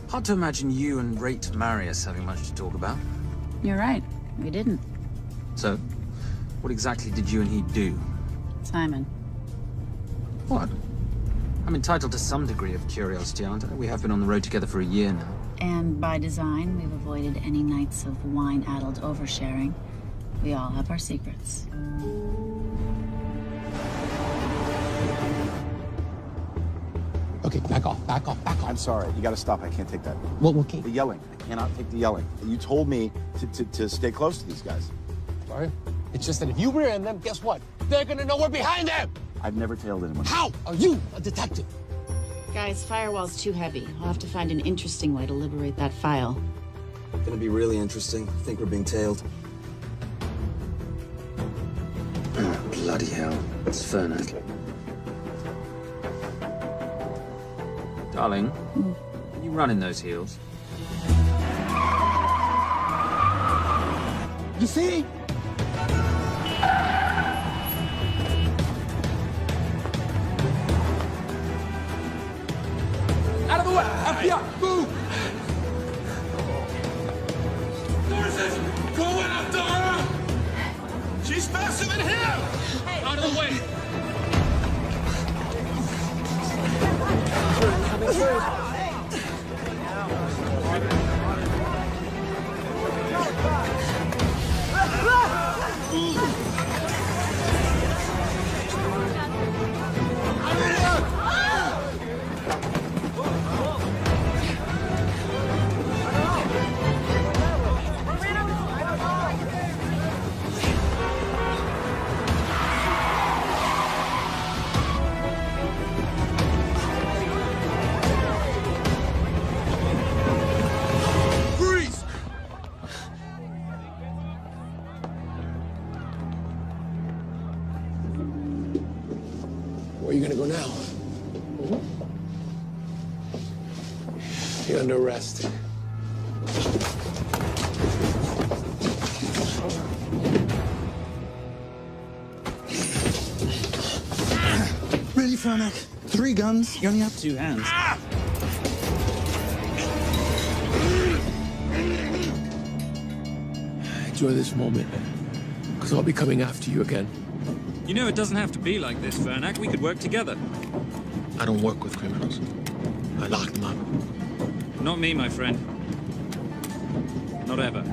Hard to imagine you and Rate Marius having much to talk about. You're right. We didn't. So, what exactly did you and he do? Simon. What? I'm entitled to some degree of curiosity, aren't I? We have been on the road together for a year now. And by design, we've avoided any nights of wine-addled oversharing. We all have our secrets. Okay, back off, back off, back off. I'm sorry. You gotta stop. I can't take that. Well, okay. The yelling. I cannot take the yelling. You told me to stay close to these guys. Sorry? It's just that if you rear end them, guess what? They're gonna know we're behind them! I've never tailed anyone. How are you a detective? Guys, firewall's too heavy. I'll have to find an interesting way to liberate that file. Gonna be really interesting. I think we're being tailed. Bloody hell. It's Fernak. Darling, you running those heels? You see? Out of the way! FBI! Move! Go after her! She's faster than him! Out of the way! Coming through. Where are you gonna go now? You're under arrest. Really, Fernak? 3 guns? You only have 2 hands. Enjoy this moment, because I'll be coming after you again. You know it doesn't have to be like this, Fernak. We could work together. I don't work with criminals. I lock them up. Not me, my friend. Not ever.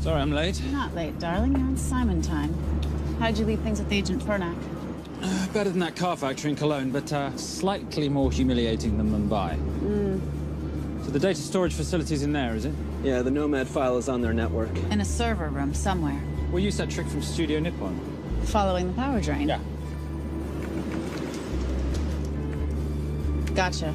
Sorry, I'm late. You're not late, darling. You're on Simon time. How'd you leave things with Agent Fernak? Better than that car factory in Cologne, but slightly more humiliating than Mumbai. So the data storage facility's in there, is it? Yeah, the Nomad file is on their network. In a server room somewhere. We'll use that trick from Studio Nippon. Following the power drain? Yeah. Gotcha.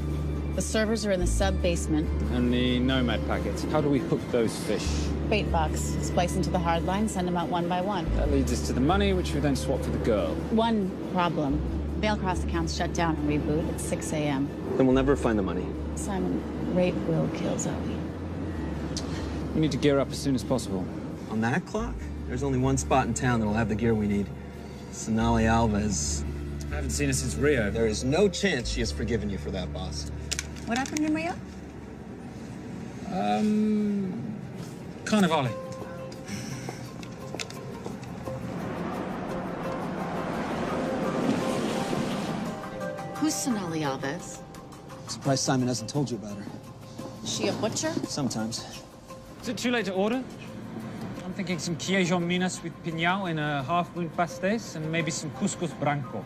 The servers are in the sub-basement. And the Nomad packets. How do we hook those fish? Bait box. Splice into the hard line, send them out one by one. That leads us to the money, which we then swap for the girl. One problem. Bailcross accounts shut down and reboot at 6 a.m. Then we'll never find the money. Simon, rape will kill Zoe. We need to gear up as soon as possible. On that clock? There's only one spot in town that'll have the gear we need. Sonali Alves. I haven't seen her since Rio. There is no chance she has forgiven you for that, boss. What happened in Rio? Carnivale. Who's Sonali Alves? Surprised Simon hasn't told you about her. Is she a butcher? Sometimes. Is it too late to order? I'm thinking some queijo minas with piñao in a half-moon pastéis and maybe some couscous branco.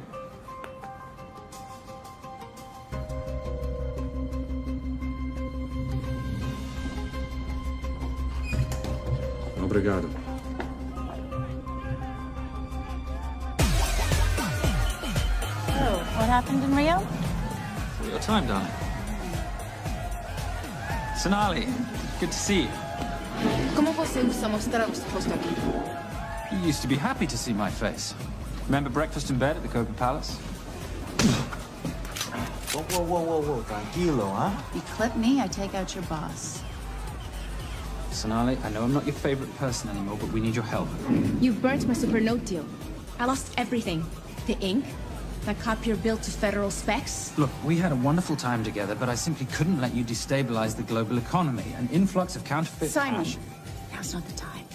Obrigado. Oh, what happened in Rio? For your time, darling. Sonali, good to see you. ¿Cómo você usa mostrar o rosto aqui? You used to be happy to see my face. Remember breakfast in bed at the Copa Palace? Whoa. Tranquilo, huh? You clip me, I take out your boss. Sonali, I know I'm not your favorite person anymore, but we need your help. You burnt my supernote deal. I lost everything. The ink, that copier built to federal specs. Look, we had a wonderful time together, but I simply couldn't let you destabilize the global economy. An influx of counterfeit Simon, cash. now's not the time.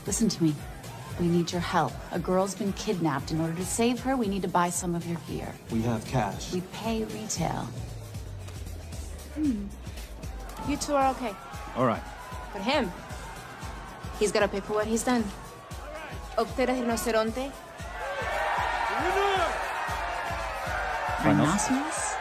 Listen to me. We need your help. A girl's been kidnapped. In order to save her, we need to buy some of your gear. We have cash. We pay retail. You two are okay. All right. But him, he's gotta pay for what he's done. Obter el rinoceronte. Rhinoceros?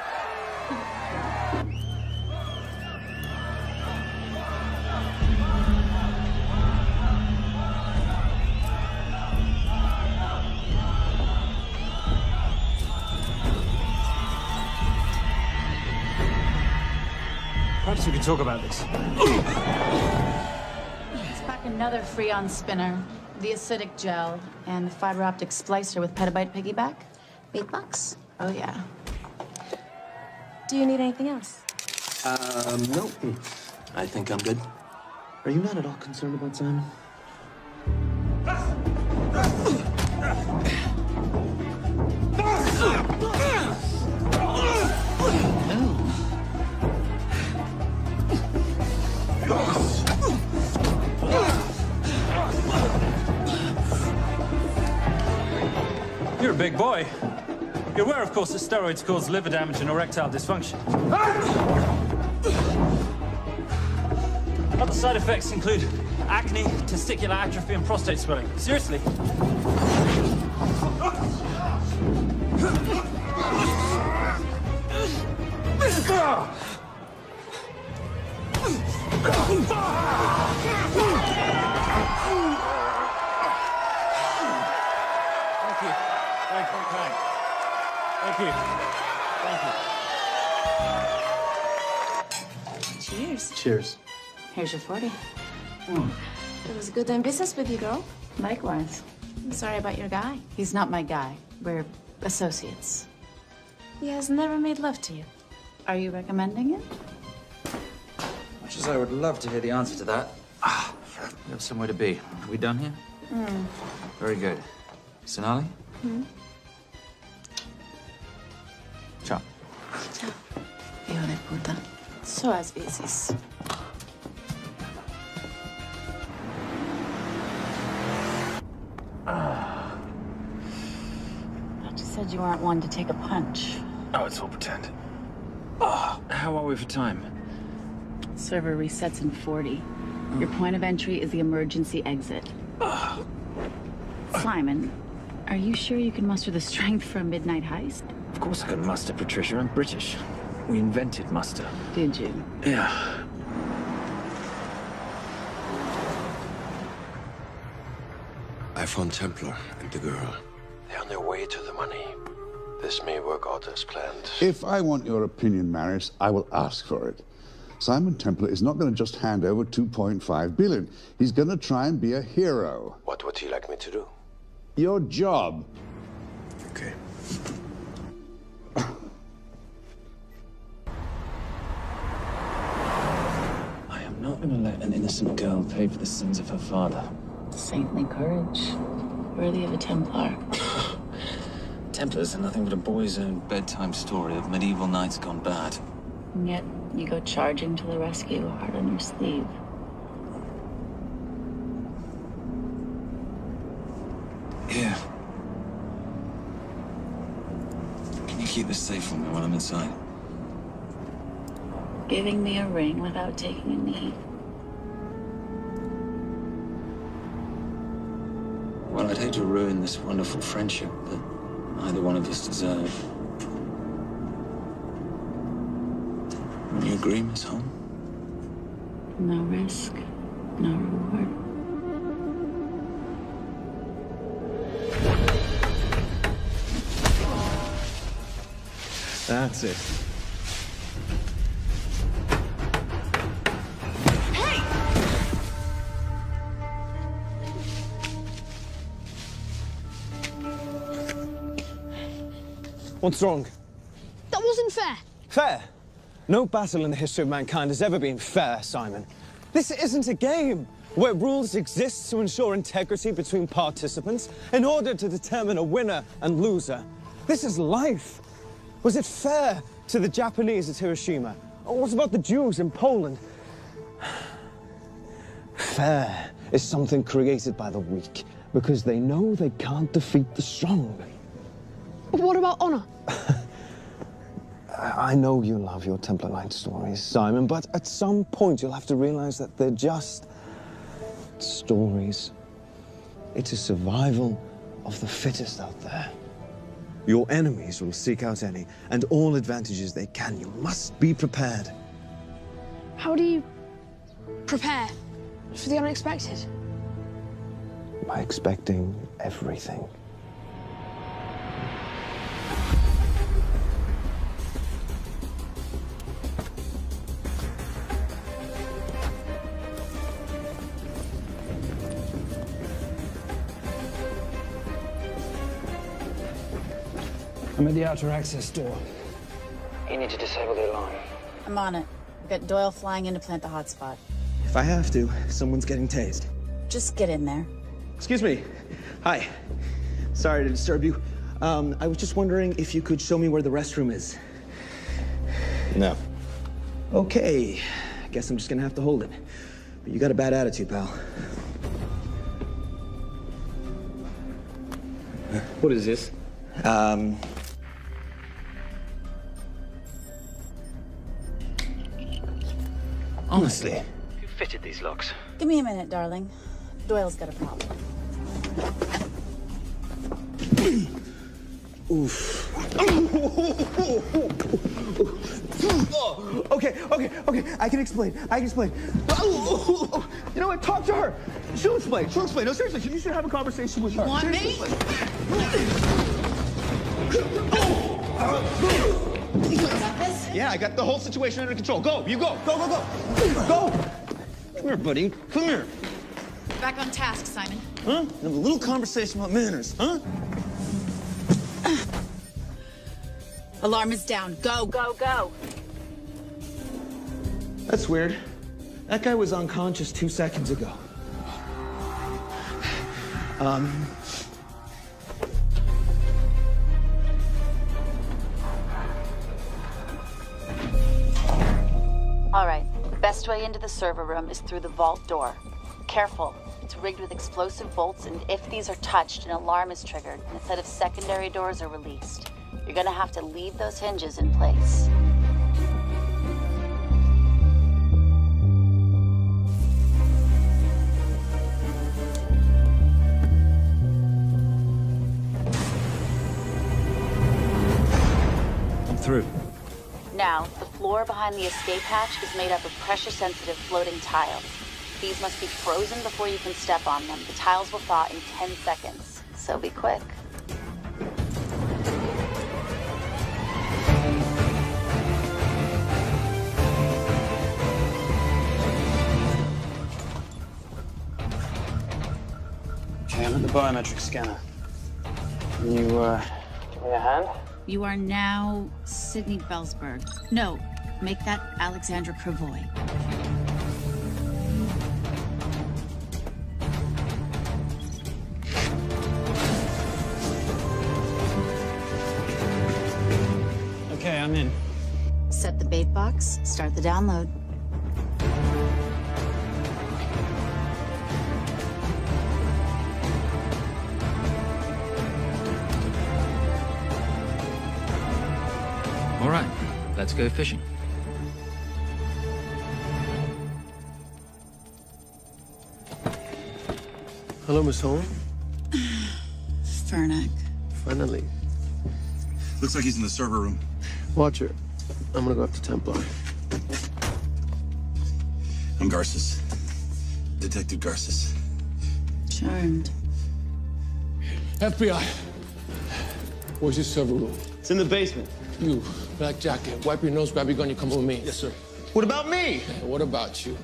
Perhaps we could talk about this. It's back another Freon spinner, the acidic gel, and the fiber optic splicer with petabyte piggyback. $8. Oh, yeah. Do you need anything else? No. I think I'm good. Are you not at all concerned about Simon? You're a big boy. You're aware, of course, that steroids cause liver damage and erectile dysfunction. Other side effects include acne, testicular atrophy, and prostate swelling. Seriously. Cheers. Cheers. Here's your 40. It was good doing business with you, girl. Likewise. I'm sorry about your guy. He's not my guy. We're associates. He has never made love to you. Are you recommending it? Much as I would love to hear the answer to that. We have somewhere to be. Are we done here? Very good. Sonali? Ciao. Ciao. Hijo de puta. So as veces. Thought you said you weren't one to take a punch. Oh, it's all pretend. How are we for time? Server resets in 40. Your point of entry is the emergency exit. Simon, are you sure you can muster the strength for a midnight heist? Of course I can muster, Patricia. I'm British. We invented muster. Did you? Yeah. I found Templar and the girl. They're on their way to the money. This may work out as planned. If I want your opinion, Maris, I will ask for it. Simon Templar is not going to just hand over 2.5 billion. He's going to try and be a hero. What would he like me to do? Your job. Okay. I am not going to let an innocent girl pay for the sins of her father. Saintly courage. Worthy of a Templar. Templars are nothing but a boy's own bedtime story of medieval knights gone bad. And yet, you go charging to the rescue, heart on your sleeve. Here. Can you keep this safe for me while I'm inside? Giving me a ring without taking a knee. Well, I'd hate to ruin this wonderful friendship that neither one of us deserve. Will you agree, Miss Holmes? No risk, no reward. That's it. What's wrong? That wasn't fair. Fair? No battle in the history of mankind has ever been fair, Simon. This isn't a game where rules exist to ensure integrity between participants in order to determine a winner and loser. This is life. Was it fair to the Japanese at Hiroshima? Or what about the Jews in Poland? Fair is something created by the weak because they know they can't defeat the strong. But what about honor? I know you love your Templar Knight stories, Simon, but at some point you'll have to realize that they're just stories. It's a survival of the fittest out there. Your enemies will seek out any and all advantages they can. You must be prepared. How do you prepare for the unexpected? By expecting everything. I'm at the outer access door. You need to disable the alarm. I'm on it. We've got Doyle flying in to plant the hotspot. If I have to, someone's getting tased. Just get in there. Excuse me. Hi. Sorry to disturb you. I was just wondering if you could show me where the restroom is. No. Okay. I guess I'm just gonna have to hold it. But you got a bad attitude, pal. What is this? Honestly. Who fitted these locks? Give me a minute, darling. Doyle's got a problem. Oof. Okay. I can explain. You know what? Talk to her. She'll explain. No, seriously, you should have a conversation with her. You want me? Yeah, I got the whole situation under control. Go, you go. Go. Go. Come here, buddy. Come here. Back on task, Simon. Huh? Have a little conversation about manners, huh? Alarm is down. Go. That's weird. That guy was unconscious 2 seconds ago. All right. Best way into the server room is through the vault door. Careful. It's rigged with explosive bolts, and if these are touched, an alarm is triggered, and a set of secondary doors are released. You're gonna have to leave those hinges in place. I'm through. Now, the floor behind the escape hatch is made up of pressure-sensitive floating tiles. These must be frozen before you can step on them. The tiles will thaw in 10 seconds, so be quick. Okay, I'm at the biometric scanner. Can you, give me a hand? You are now Sydney Bellsberg. No, make that Alexandra Cravoy. Okay, I'm in. Set the bait box, start the download. All right, let's go fishing. Hello, Miss Holm. Fernack. Finally. Looks like he's in the server room. Watcher, I'm gonna go up to Templar. I'm Garces. Detective Garces. Charmed. FBI. Where's your server room? It's in the basement. You, black jacket, wipe your nose, grab your gun, you come with me. Yes, sir. What about me? And what about you?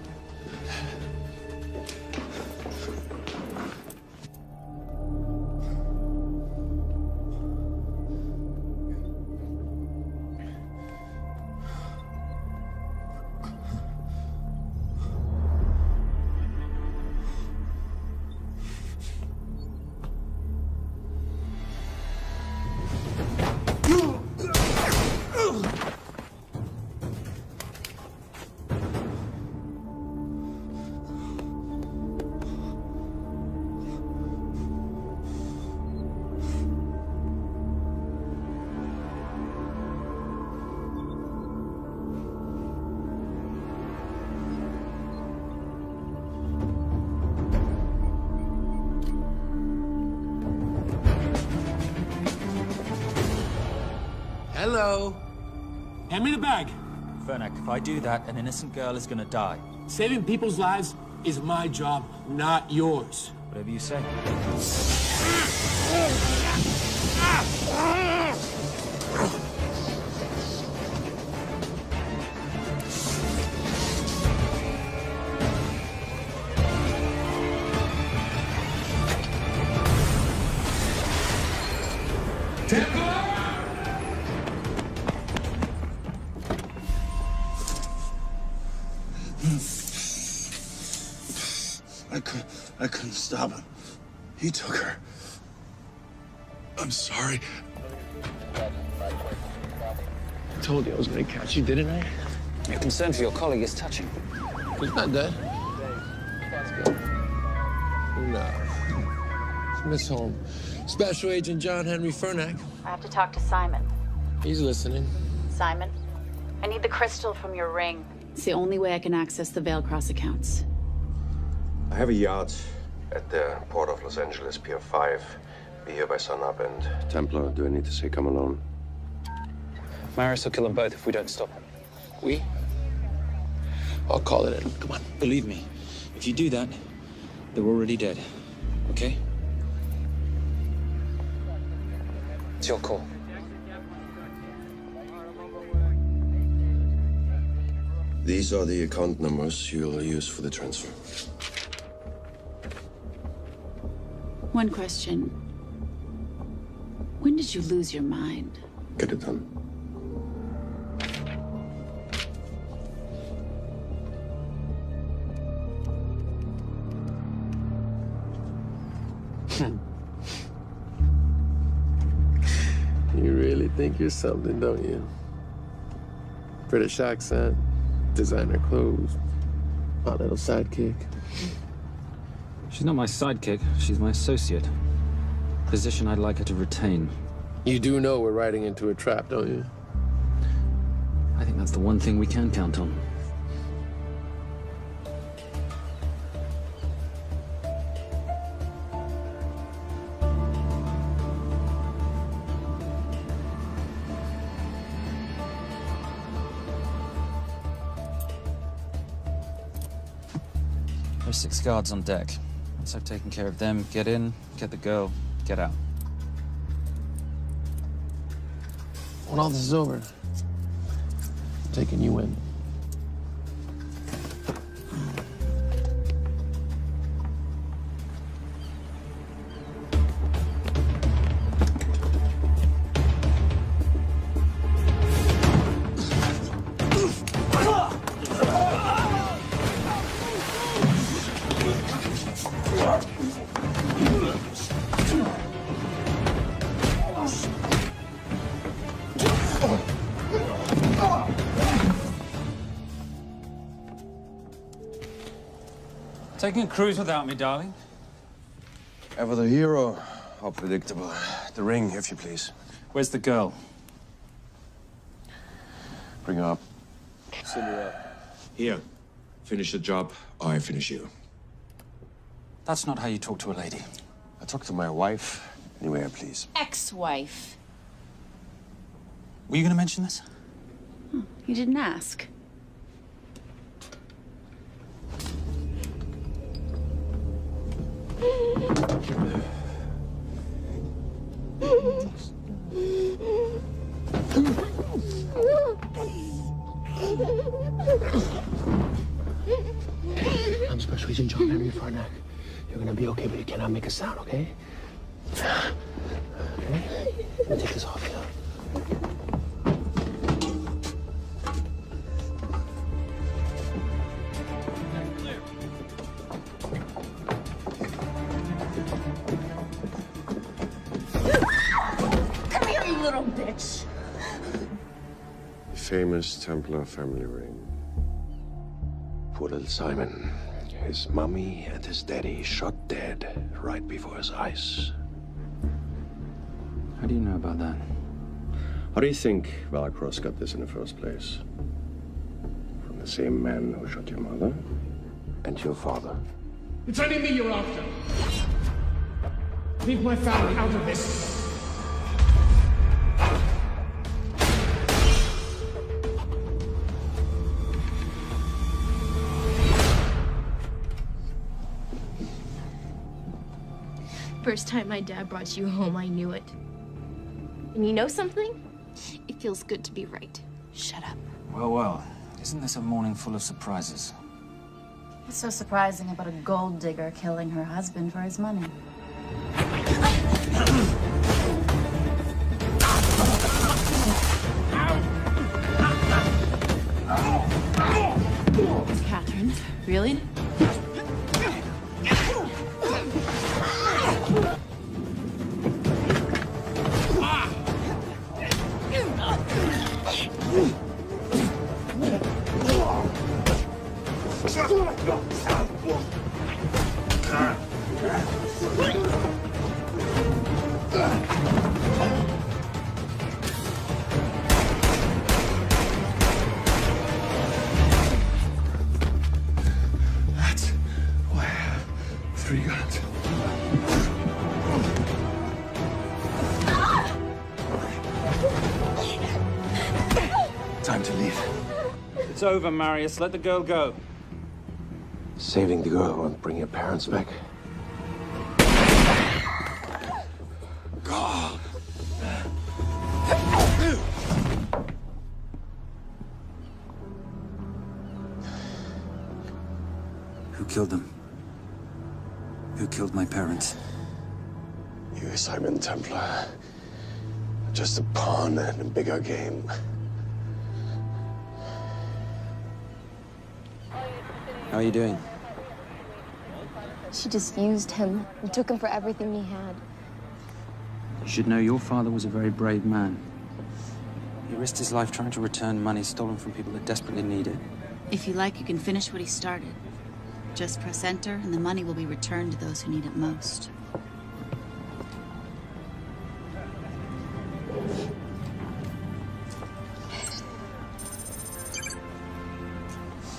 Hello. Hand me the bag. Fernack, if I do that, an innocent girl is gonna die. Saving people's lives is my job, not yours. Whatever you say. stop him. He took her. I'm sorry. I told you I was gonna catch you, didn't I? Your concern for your colleague is touching. He's not dead. No. It's Miss Holmes. Special Agent John Henry Fernack. I have to talk to Simon. He's listening. Simon, I need the crystal from your ring. It's the only way I can access the Veilcross accounts. I have a yacht at the port of Los Angeles, Pier 5. Be here by sunup, and Templar, do I need to say come alone? Maris will kill them both if we don't stop him. We? I'll call it in. Come on. Believe me, if you do that, they're already dead. Okay? It's your call. These are the account numbers you'll use for the transfer. One question. When did you lose your mind? Get it done. You really think you're something, don't you? British accent, designer clothes, my little sidekick. She's not my sidekick. She's my associate. Position I'd like her to retain. You do know we're riding into a trap, don't you? I think that's the one thing we can count on. There's 6 guards on deck. Once I've taken care of them, get in, get the girl, get out. When all this is over, I'm taking you in. Taking a cruise without me, darling? Ever the hero? How predictable. The ring, if you please. Where's the girl? Bring her up. Send her up. Here. Finish the job, or I finish you. That's not how you talk to a lady. I talk to my wife. Anywhere, please. Ex-wife. Were you going to mention this? You didn't ask. I'm Special Agent John Henry Fernack. You're gonna be okay, but you cannot make a sound, okay? Okay? Let me take this off you. Come here, you little bitch. Famous Templar family ring. Poor little Simon. His mommy and his daddy shot dead right before his eyes. How do you know about that? How do you think Valacross got this in the first place? From the same man who shot your mother and your father. It's only me you're after. Leave my family out of this. First time my dad brought you home, I knew it. And you know something? It feels good to be right. Shut up. Well, well. Isn't this a morning full of surprises? What's so surprising about a gold digger killing her husband for his money? Catherine, really? Time to leave. It's over, Marius. Let the girl go. Saving the girl won't bring your parents back. God. Who killed them? Who killed my parents? You, Simon Templar. Just a pawn in a bigger game. How are you doing? She just used him and took him for everything he had. You should know your father was a very brave man. He risked his life trying to return money stolen from people that desperately need it. If you like, you can finish what he started. Just press enter, and the money will be returned to those who need it most.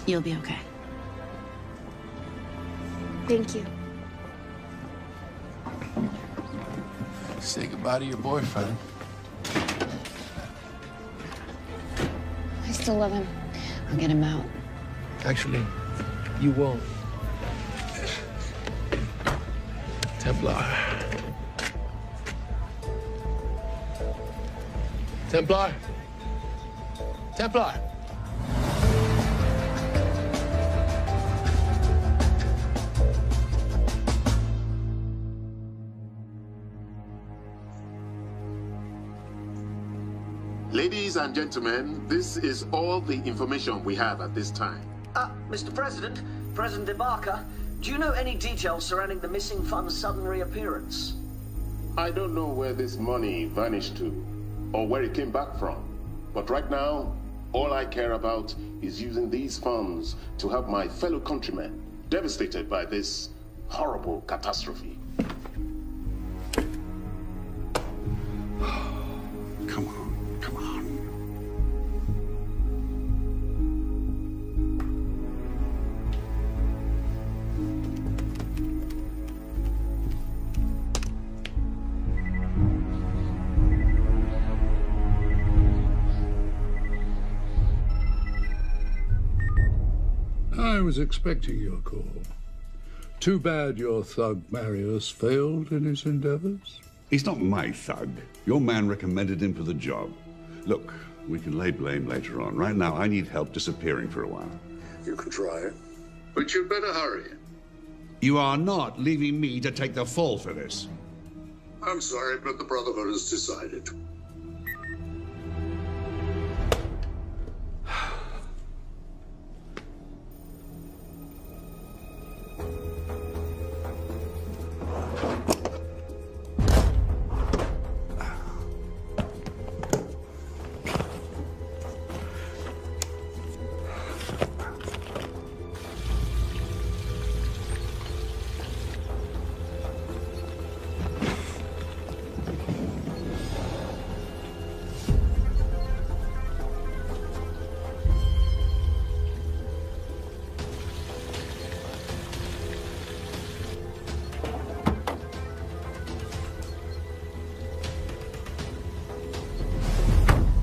You'll be okay. Thank you. Say goodbye to your boyfriend. I still love him. I'll get him out. Actually, you won't. Templar. Templar. Templar. Ladies and gentlemen, this is all the information we have at this time. Mr. President, President Ibaka, do you know any details surrounding the missing fund's sudden reappearance? I don't know where this money vanished to, or where it came back from. But right now, all I care about is using these funds to help my fellow countrymen devastated by this horrible catastrophe. Come on, come on. I was expecting your call. Too bad your thug Marius failed in his endeavors. He's not my thug. Your man recommended him for the job. Look, we can lay blame later on. Right now, I need help disappearing for a while. You can try it, but you'd better hurry. You are not leaving me to take the fall for this. I'm sorry, but the Brotherhood has decided.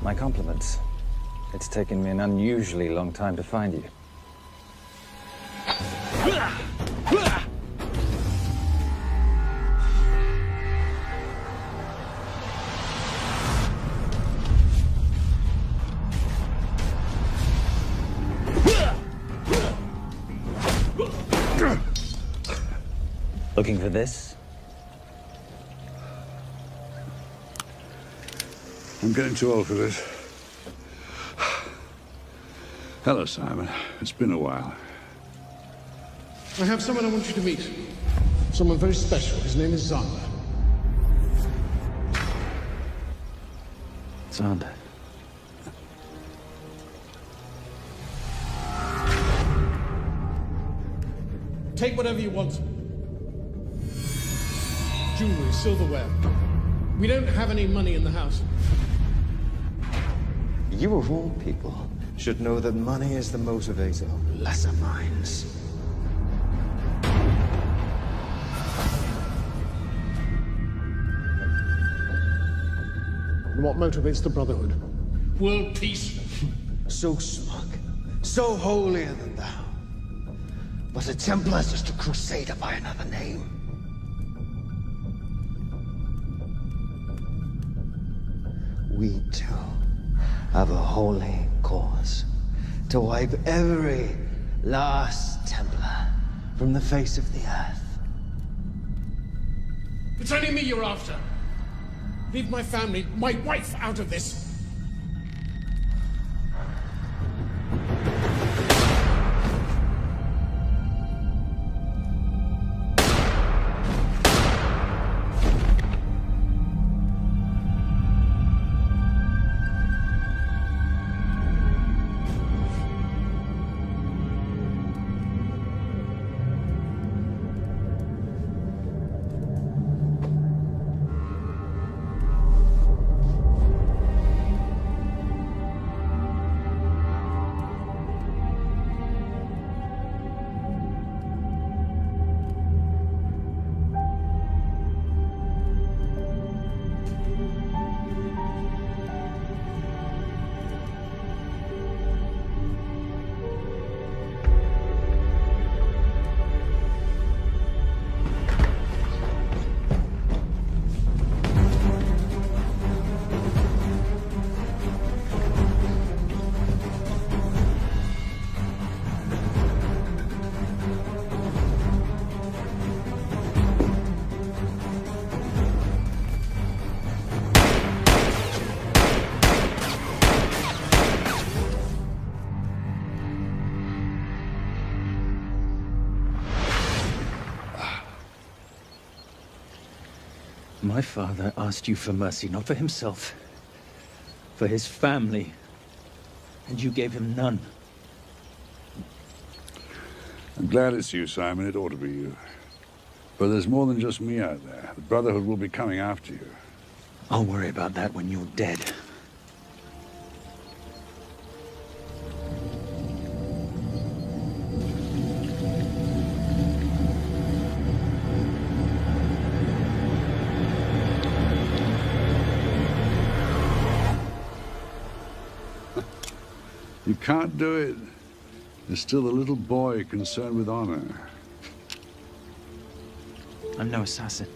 My compliments. It's taken me an unusually long time to find you. Looking for this? I'm getting too old for this. Hello, Simon. It's been a while. I have someone I want you to meet. Someone very special. His name is Zander. Zander. Take whatever you want. Jewelry, silverware. We don't have any money in the house. You of all people should know that money is the motivator of lesser minds. what motivates the Brotherhood? World peace. So smug, so holier than thou. But the Templars just a crusader by another name. We too have a holy cause to wipe every last Templar from the face of the earth. It's only me you're after. Leave my family, my wife, out of this. My father asked you for mercy, not for himself, for his family, and you gave him none. I'm glad it's you, Simon. It ought to be you. But there's more than just me out there. The Brotherhood will be coming after you. I'll worry about that when you're dead. You can't do it. There's still a little boy concerned with honor. I'm no assassin.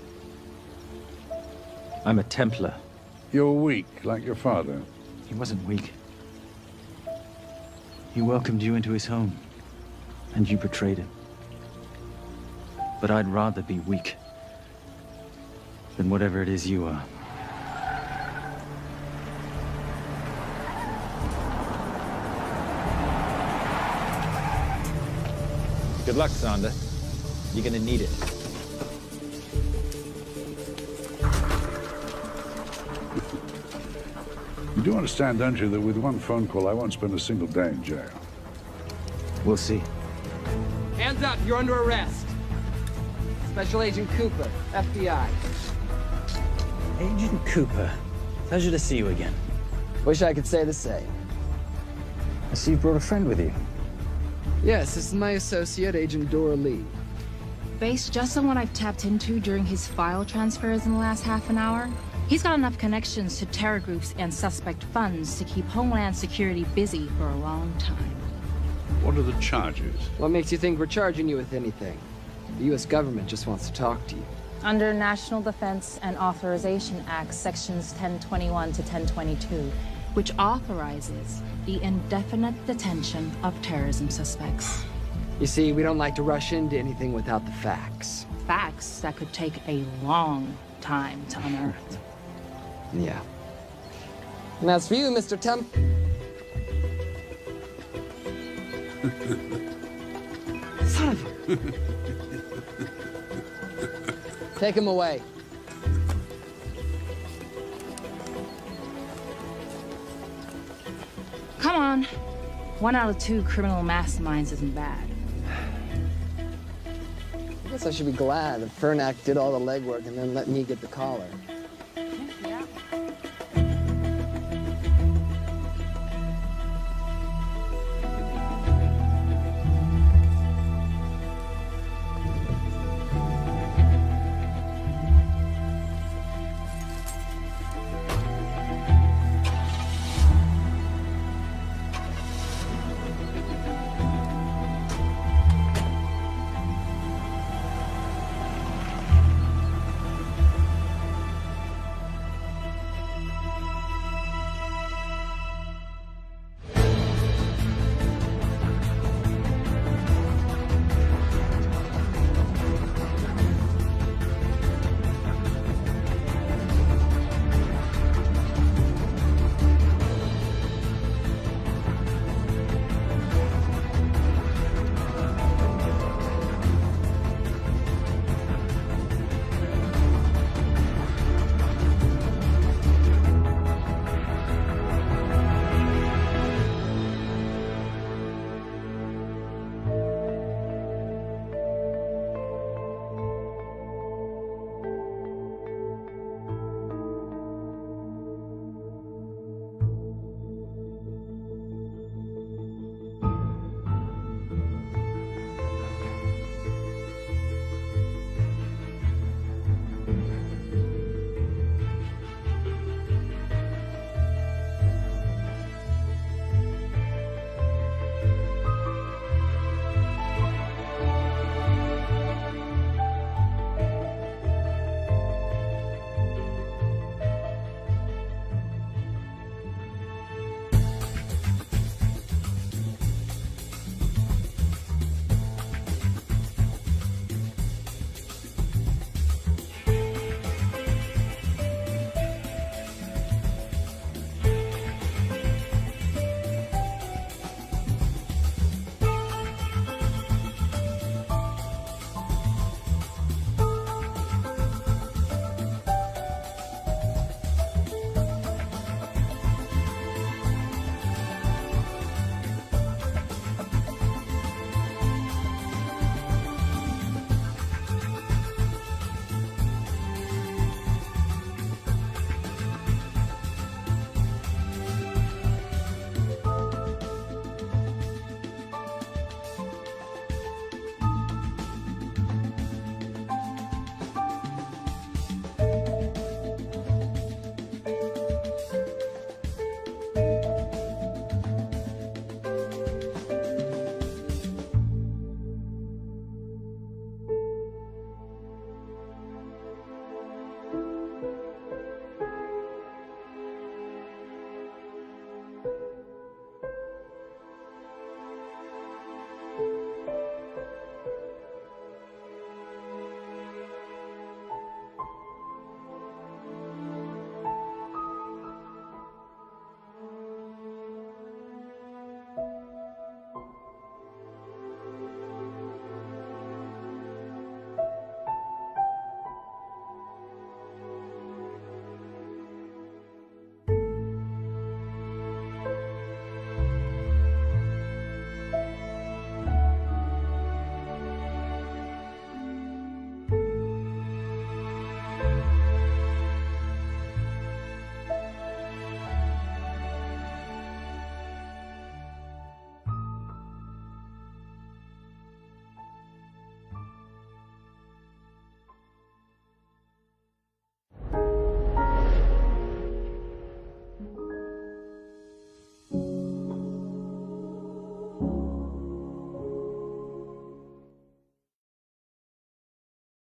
I'm a Templar. You're weak, like your father. He wasn't weak. He welcomed you into his home, and you betrayed him. But I'd rather be weak than whatever it is you are. Good luck, Sander. You're gonna need it. You do understand, don't you, that with one phone call, I won't spend a single day in jail. We'll see. Hands up, you're under arrest. Special Agent Cooper, FBI. Agent Cooper, pleasure to see you again. Wish I could say the same. I see you brought a friend with you. Yes, this is my associate, Agent Dora Lee. Based just on what I've tapped into during his file transfers in the last half an hour, he's got enough connections to terror groups and suspect funds to keep Homeland Security busy for a long time. What are the charges? What makes you think we're charging you with anything? The U.S. government just wants to talk to you. Under National Defense and Authorization Act, Sections 1021 to 1022, which authorizes the indefinite detention of terrorism suspects. You see, we don't like to rush into anything without the facts. Facts that could take a long time to unearth. Yeah. And as for you, Mr. Temp... Son of a... Take him away. Come on. 1 out of 2 criminal masterminds isn't bad. I guess I should be glad that Fernak did all the legwork and then let me get the collar.